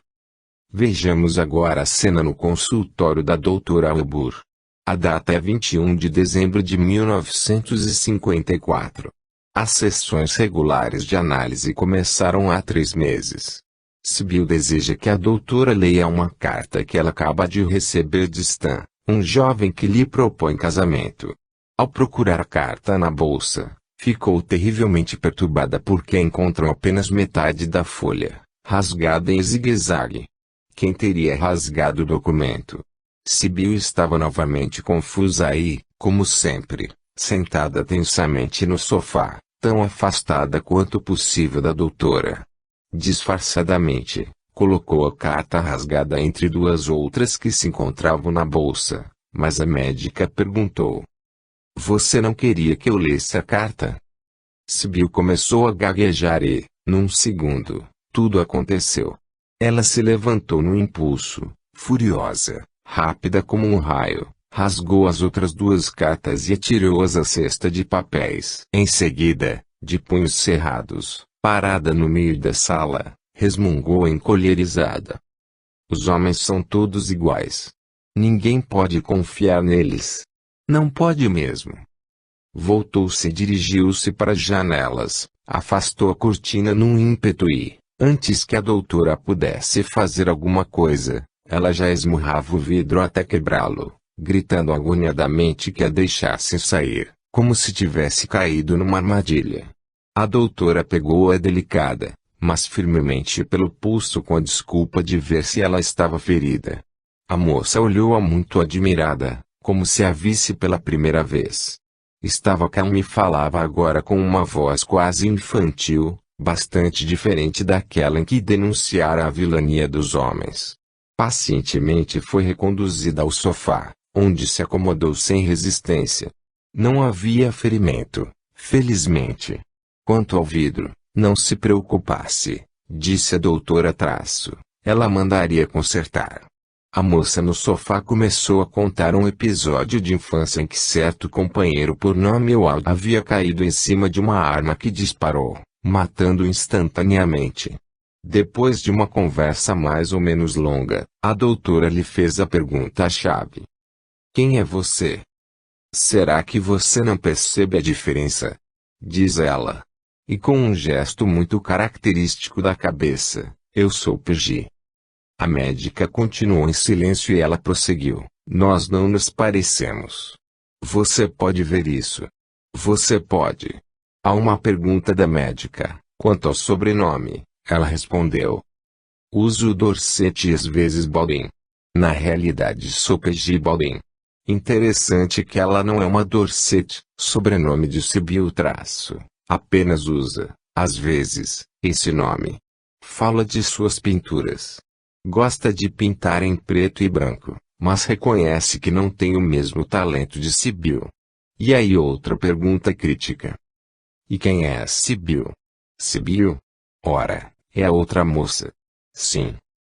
Vejamos agora a cena no consultório da doutora Wilbur. A data é 21 de dezembro de 1954. As sessões regulares de análise começaram há 3 meses. Sibyl deseja que a doutora leia uma carta que ela acaba de receber de Stan, um jovem que lhe propõe casamento. Ao procurar a carta na bolsa, ficou terrivelmente perturbada porque encontrou apenas metade da folha, rasgada em zigue-zague. Quem teria rasgado o documento? Sibyl estava novamente confusa e, como sempre, sentada tensamente no sofá, tão afastada quanto possível da doutora. Disfarçadamente, colocou a carta rasgada entre 2 outras que se encontravam na bolsa, mas a médica perguntou: "Você não queria que eu lesse a carta?" Sibyl começou a gaguejar e, num segundo, tudo aconteceu. Ela se levantou num impulso, furiosa, rápida como um raio, rasgou as outras 2 cartas e atirou-as à cesta de papéis. Em seguida, de punhos cerrados, parada no meio da sala, resmungou encolherizada: "Os homens são todos iguais. Ninguém pode confiar neles. Não pode mesmo." Voltou-se e dirigiu-se para as janelas, afastou a cortina num ímpeto e, antes que a doutora pudesse fazer alguma coisa, ela já esmurrava o vidro até quebrá-lo, gritando agoniadamente que a deixassem sair, como se tivesse caído numa armadilha. A doutora pegou-a delicada, mas firmemente pelo pulso com a desculpa de ver se ela estava ferida. A moça olhou-a muito admirada, como se a visse pela primeira vez. Estava calma e falava agora com uma voz quase infantil, bastante diferente daquela em que denunciara a vilania dos homens. Pacientemente foi reconduzida ao sofá, onde se acomodou sem resistência. Não havia ferimento, felizmente. Quanto ao vidro, não se preocupasse, disse a doutora Traço, ela mandaria consertar. A moça no sofá começou a contar um episódio de infância em que certo companheiro por nome Wald havia caído em cima de uma arma que disparou, matando instantaneamente. Depois de uma conversa mais ou menos longa, a doutora lhe fez a pergunta-chave. Quem é você? Será que você não percebe a diferença? Diz ela. E com um gesto muito característico da cabeça, eu sou Peggy. A médica continuou em silêncio e ela prosseguiu. Nós não nos parecemos. Você pode ver isso. Você pode. A uma pergunta da médica, quanto ao sobrenome, ela respondeu. Uso Dorset e às vezes Baldwin. Na realidade sou Peggy Baldwin. Interessante que ela não é uma Dorset, sobrenome de Sibyl traço. Apenas usa, às vezes, esse nome. Fala de suas pinturas. Gosta de pintar em preto e branco, mas reconhece que não tem o mesmo talento de Sibyl. E aí outra pergunta crítica. E quem é a Sibyl? Sibyl? Ora, é a outra moça. Sim.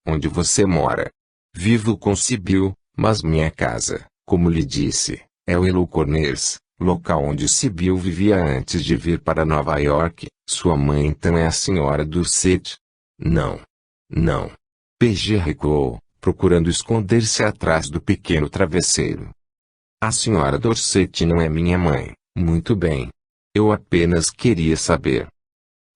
Onde você mora? Vivo com Sibyl, mas minha casa, como lhe disse, é o Willow Corners, local onde Sibyl vivia antes de vir para Nova York. Sua mãe então é a senhora Dorset? Não. Não. Peggy recuou, procurando esconder-se atrás do pequeno travesseiro. A senhora Dorset não é minha mãe. Muito bem. Eu apenas queria saber.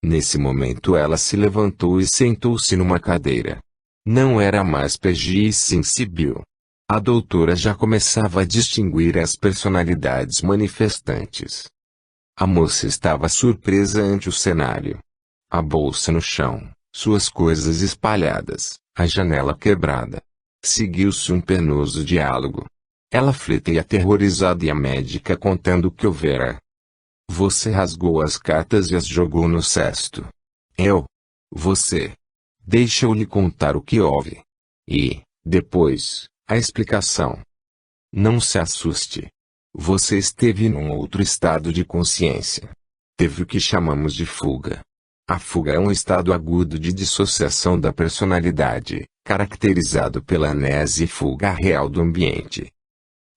Nesse momento ela se levantou e sentou-se numa cadeira. Não era mais Peggy e sim Sibyl. A doutora já começava a distinguir as personalidades manifestantes. A moça estava surpresa ante o cenário. A bolsa no chão, suas coisas espalhadas, a janela quebrada. Seguiu-se um penoso diálogo. Ela aflita e aterrorizada e a médica contando o que houvera. Você rasgou as cartas e as jogou no cesto. Eu? Você? Deixa eu lhe contar o que houve. E, depois, a explicação. Não se assuste. Você esteve num outro estado de consciência. Teve o que chamamos de fuga. A fuga é um estado agudo de dissociação da personalidade, caracterizado pela amnésia e fuga real do ambiente.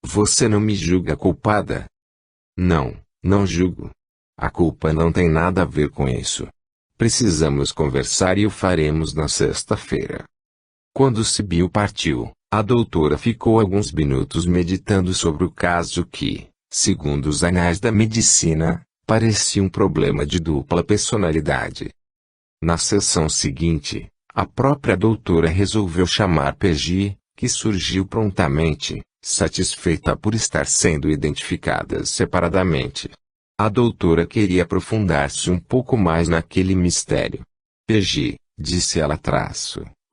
Você não me julga culpada? Não, não julgo. A culpa não tem nada a ver com isso. Precisamos conversar e o faremos na sexta-feira. Quando Sibyl partiu, a doutora ficou alguns minutos meditando sobre o caso que, segundo os anais da medicina, parecia um problema de dupla personalidade. Na sessão seguinte, a própria doutora resolveu chamar Peggy, que surgiu prontamente, satisfeita por estar sendo identificadas separadamente. A doutora queria aprofundar-se um pouco mais naquele mistério. Peggy, disse ela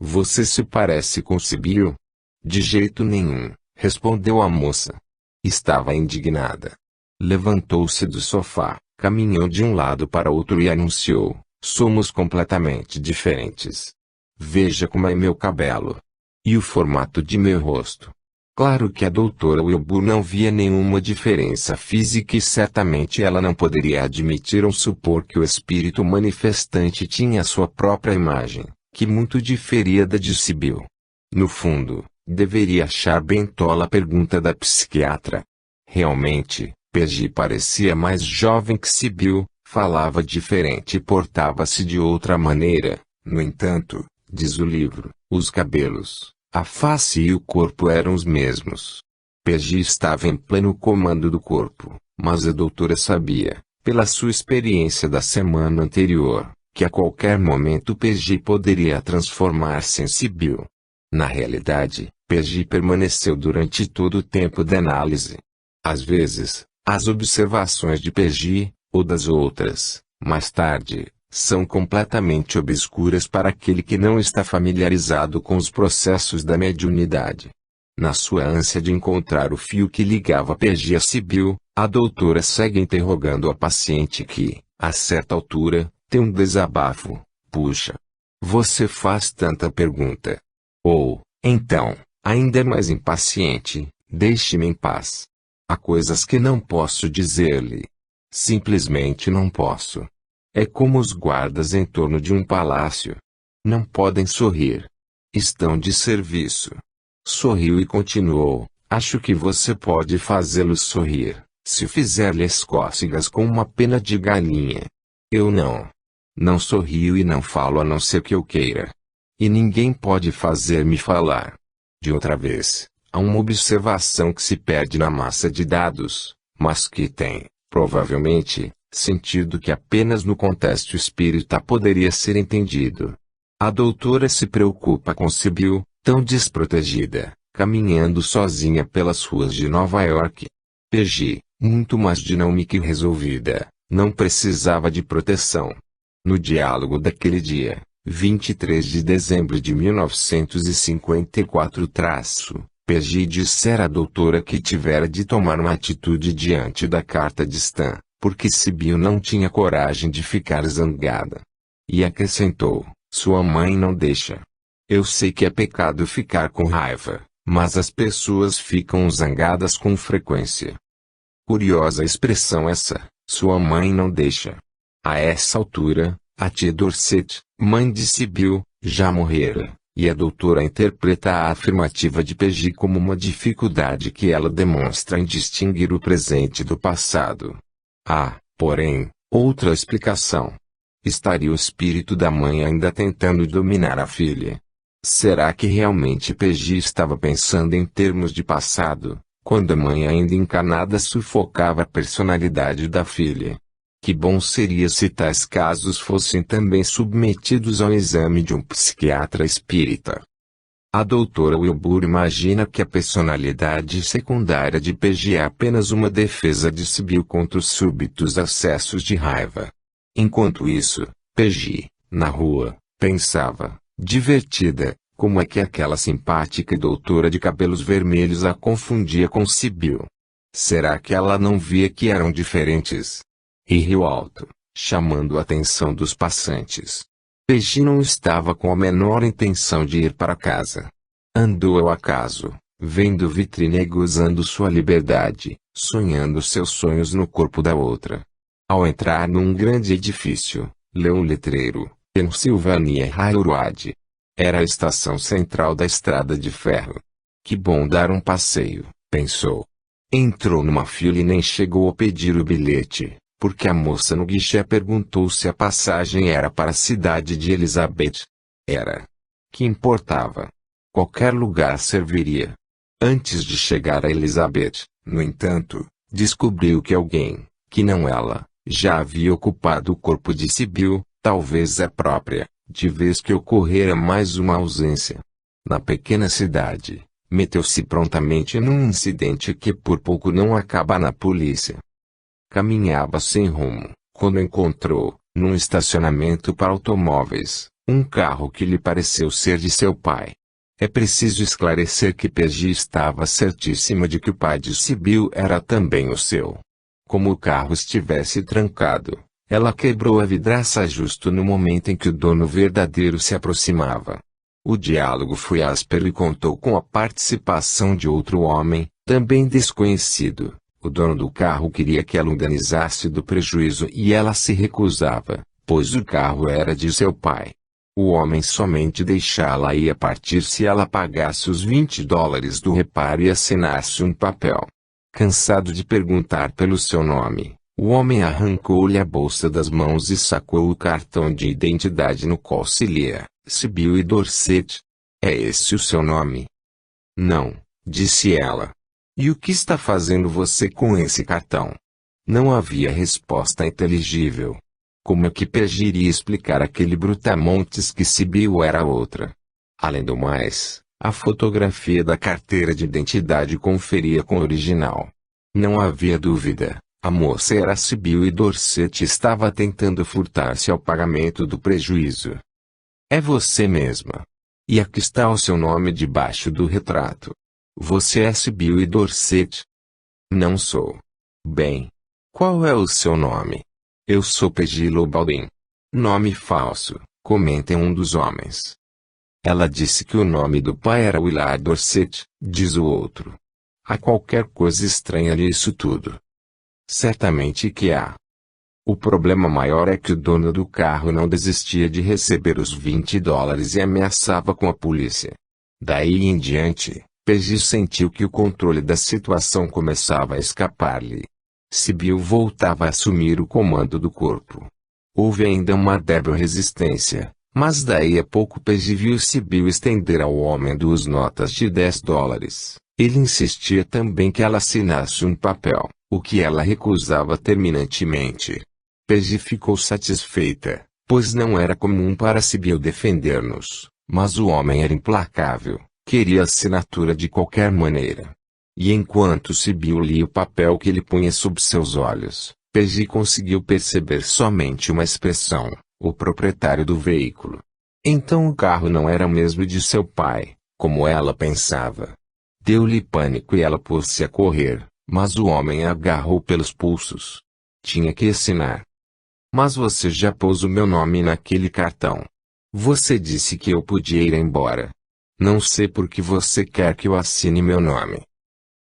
você se parece com Sibyl? De jeito nenhum, respondeu a moça. Estava indignada. Levantou-se do sofá, caminhou de um lado para outro e anunciou, somos completamente diferentes. Veja como é meu cabelo. E o formato de meu rosto. Claro que a doutora Wilbur não via nenhuma diferença física e certamente ela não poderia admitir ou supor que o espírito manifestante tinha sua própria imagem, que muito diferia da de Sibyl. No fundo, deveria achar bem tola a pergunta da psiquiatra. Realmente, Peggy parecia mais jovem que Sibyl, falava diferente e portava-se de outra maneira. No entanto, diz o livro, os cabelos, a face e o corpo eram os mesmos. Peggy estava em pleno comando do corpo, mas a doutora sabia, pela sua experiência da semana anterior, que a qualquer momento Peggy poderia transformar-se em Sibyl. Na realidade, Peggy permaneceu durante todo o tempo da análise. Às vezes, as observações de Peggy, ou das outras, mais tarde, são completamente obscuras para aquele que não está familiarizado com os processos da mediunidade. Na sua ânsia de encontrar o fio que ligava Peggy a Sibyl, a doutora segue interrogando a paciente que, a certa altura, tem um desabafo. Puxa! Você faz tanta pergunta. Ou, então, ainda é mais impaciente, deixe-me em paz. Há coisas que não posso dizer-lhe. Simplesmente não posso. É como os guardas em torno de um palácio. Não podem sorrir. Estão de serviço. Sorriu e continuou: acho que você pode fazê-lo sorrir, se fizer-lhes cócegas com uma pena de galinha. Eu não. Não sorrio e não falo a não ser que eu queira. E ninguém pode fazer-me falar. De outra vez, há uma observação que se perde na massa de dados, mas que tem, provavelmente, sentido que apenas no contexto espírita poderia ser entendido. A doutora se preocupa com Sibyl, tão desprotegida, caminhando sozinha pelas ruas de Nova York. PG, muito mais dinâmica e resolvida, não precisava de proteção. No diálogo daquele dia, 23 de dezembro de 1954, PG dissera à doutora que tivera de tomar uma atitude diante da carta de Stan, porque Sibyl não tinha coragem de ficar zangada. E acrescentou: sua mãe não deixa. Eu sei que é pecado ficar com raiva, mas as pessoas ficam zangadas com frequência. Curiosa expressão essa, sua mãe não deixa. A essa altura, a tia Dorset, mãe de Sibyl, já morrera, e a doutora interpreta a afirmativa de PG como uma dificuldade que ela demonstra em distinguir o presente do passado. Há, porém, outra explicação. Estaria o espírito da mãe ainda tentando dominar a filha? Será que realmente PG estava pensando em termos de passado, quando a mãe ainda encarnada sufocava a personalidade da filha? Que bom seria se tais casos fossem também submetidos ao exame de um psiquiatra espírita. A doutora Wilbur imagina que a personalidade secundária de PG é apenas uma defesa de Sibyl contra os súbitos acessos de raiva. Enquanto isso, PG, na rua, pensava, divertida, como é que aquela simpática doutora de cabelos vermelhos a confundia com Sibyl. Será que ela não via que eram diferentes? E riu alto, chamando a atenção dos passantes. PG não estava com a menor intenção de ir para casa. Andou ao acaso, vendo vitrine e gozando sua liberdade, sonhando seus sonhos no corpo da outra. Ao entrar num grande edifício, leu um letreiro: Pennsylvania Railroad. Era a estação central da estrada de ferro. Que bom dar um passeio, pensou. Entrou numa fila e nem chegou a pedir o bilhete, porque a moça no guichê perguntou se a passagem era para a cidade de Elizabeth. Era. Que importava? Qualquer lugar serviria. Antes de chegar a Elizabeth, no entanto, descobriu que alguém, que não ela, já havia ocupado o corpo de Sibyl, talvez a própria, de vez que ocorrera mais uma ausência. Na pequena cidade, meteu-se prontamente num incidente que por pouco não acaba na polícia. Caminhava sem rumo, quando encontrou, num estacionamento para automóveis, um carro que lhe pareceu ser de seu pai. É preciso esclarecer que PG estava certíssima de que o pai de Sibyl era também o seu. Como o carro estivesse trancado, ela quebrou a vidraça justo no momento em que o dono verdadeiro se aproximava. O diálogo foi áspero e contou com a participação de outro homem, também desconhecido. O dono do carro queria que ela indenizasse do prejuízo e ela se recusava, pois o carro era de seu pai. O homem somente deixá-la ir a partir se ela pagasse os $20 do reparo e assinasse um papel. Cansado de perguntar pelo seu nome, o homem arrancou-lhe a bolsa das mãos e sacou o cartão de identidade no qual se lia: Sibyl e Dorset. É esse o seu nome? Não, disse ela. E o que está fazendo você com esse cartão? Não havia resposta inteligível. Como é que PG iria explicar àquele brutamontes que Sibyl era outra? Além do mais, a fotografia da carteira de identidade conferia com o original. Não havia dúvida, a moça era Sibyl e Dorset estava tentando furtar-se ao pagamento do prejuízo. É você mesma. E aqui está o seu nome debaixo do retrato. Você é Sibyl e Dorset? Não sou. Bem. Qual é o seu nome? Eu sou PG Lobaldin. Nome falso, comenta um dos homens. Ela disse que o nome do pai era Willard Dorset, diz o outro. Há qualquer coisa estranha nisso tudo. Certamente que há. O problema maior é que o dono do carro não desistia de receber os $20 e ameaçava com a polícia. Daí em diante, Peggy sentiu que o controle da situação começava a escapar-lhe. Sibyl voltava a assumir o comando do corpo. Houve ainda uma débil resistência, mas daí a pouco Peggy viu Sibyl estender ao homem 2 notas de $10. Ele insistia também que ela assinasse um papel, o que ela recusava terminantemente. Peggy ficou satisfeita, pois não era comum para Sibyl defender-nos, mas o homem era implacável, queria a assinatura de qualquer maneira. E enquanto Sibyl lia o papel que ele punha sob seus olhos, Peggy conseguiu perceber somente uma expressão: o proprietário do veículo. Então o carro não era mesmo de seu pai, como ela pensava. Deu-lhe pânico e ela pôs-se a correr, mas o homem a agarrou pelos pulsos. Tinha que assinar. Mas você já pôs o meu nome naquele cartão. Você disse que eu podia ir embora. Não sei por que você quer que eu assine meu nome.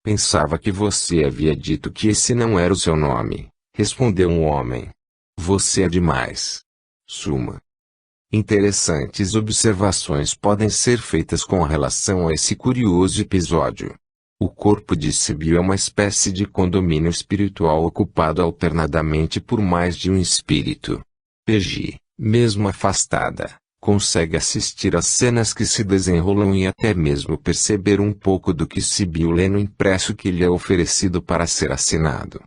Pensava que você havia dito que esse não era o seu nome, respondeu um homem. Você é demais. Suma. Interessantes observações podem ser feitas com relação a esse curioso episódio. O corpo de Sibyl é uma espécie de condomínio espiritual ocupado alternadamente por mais de um espírito. Peggy, mesmo afastada, consegue assistir às cenas que se desenrolam e até mesmo perceber um pouco do que Sibyl lê no impresso que lhe é oferecido para ser assinado.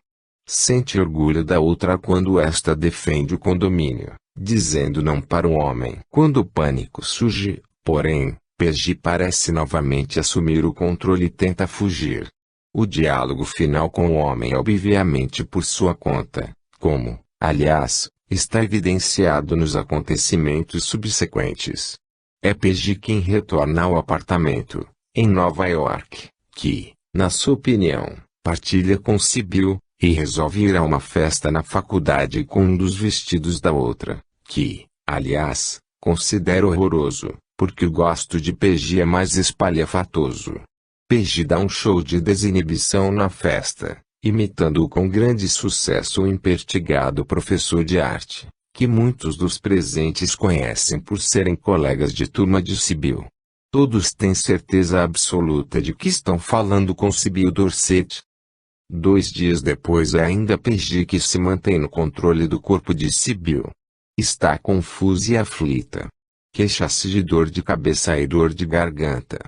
Sente orgulho da outra quando esta defende o condomínio, dizendo não para o homem. Quando o pânico surge, porém, Peggy parece novamente assumir o controle e tenta fugir. O diálogo final com o homem é obviamente por sua conta, como, aliás, está evidenciado nos acontecimentos subsequentes. É Peggy quem retorna ao apartamento, em Nova York, que, na sua opinião, partilha com Sibyl, e resolve ir a uma festa na faculdade com um dos vestidos da outra, que, aliás, considera horroroso, porque o gosto de Peggy é mais espalhafatoso. Peggy dá um show de desinibição na festa, imitando-o com grande sucesso o impertigado professor de arte, que muitos dos presentes conhecem por serem colegas de turma de Sibyl. Todos têm certeza absoluta de que estão falando com Sibyl Dorset. 2 dias depois é ainda Peggy que se mantém no controle do corpo de Sibyl. Está confusa e aflita. Queixa-se de dor de cabeça e dor de garganta.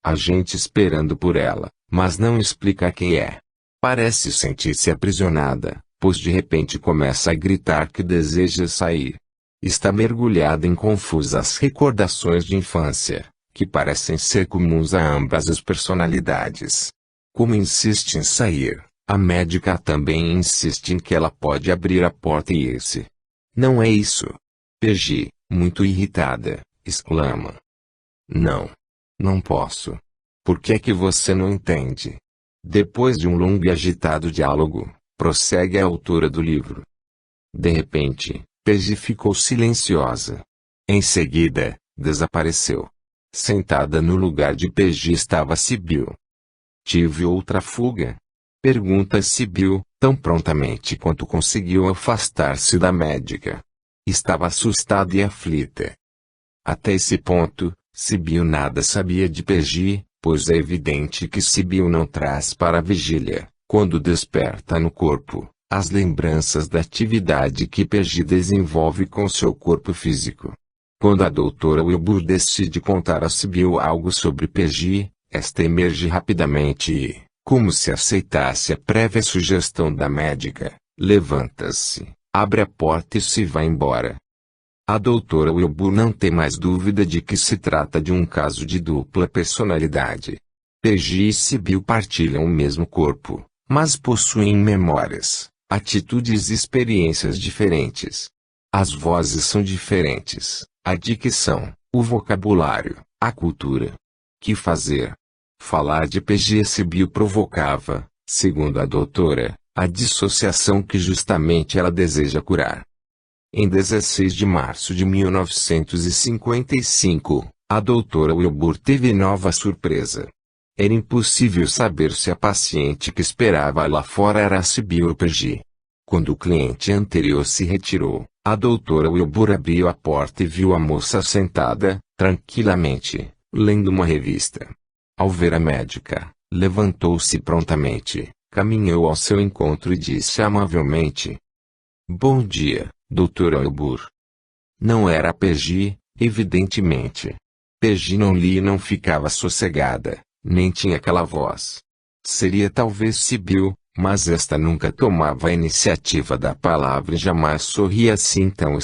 A gente esperando por ela, mas não explica quem é. Parece sentir-se aprisionada, pois de repente começa a gritar que deseja sair. Está mergulhada em confusas recordações de infância, que parecem ser comuns a ambas as personalidades. Como insiste em sair, a médica também insiste em que ela pode abrir a porta e ir-se. Não é isso. Peggy, muito irritada, exclama. Não. Não posso. Por que é que você não entende? Depois de um longo e agitado diálogo, prossegue a autora do livro. De repente, Peggy ficou silenciosa. Em seguida, desapareceu. Sentada no lugar de Peggy estava Sibyl. Tive outra fuga? Pergunta Sibyl, tão prontamente quanto conseguiu afastar-se da médica. Estava assustada e aflita. Até esse ponto, Sibyl nada sabia de Peggy, pois é evidente que Sibyl não traz para a vigília, quando desperta no corpo, as lembranças da atividade que Peggy desenvolve com seu corpo físico. Quando a doutora Wilbur decide contar a Sibyl algo sobre Peggy, esta emerge rapidamente e, como se aceitasse a prévia sugestão da médica, levanta-se, abre a porta e se vai embora. A doutora Wilbur não tem mais dúvida de que se trata de um caso de dupla personalidade. Peggy e Sibyl partilham o mesmo corpo, mas possuem memórias, atitudes e experiências diferentes. As vozes são diferentes, a dicção, o vocabulário, a cultura. Que fazer? Falar de Peggy e Sibyl provocava, segundo a doutora, a dissociação que justamente ela deseja curar. Em 16 de março de 1955, a doutora Wilbur teve nova surpresa. Era impossível saber se a paciente que esperava lá fora era a Sibyl ou Peggy. Quando o cliente anterior se retirou, a doutora Wilbur abriu a porta e viu a moça sentada, tranquilamente, lendo uma revista. Ao ver a médica, levantou-se prontamente, caminhou ao seu encontro e disse amavelmente: "Bom dia, Dr. Albur." Não era Peggy, evidentemente. Peggy não lia e não ficava sossegada, nem tinha aquela voz. Seria talvez Sibyl, mas esta nunca tomava a iniciativa da palavra e jamais sorria assim tão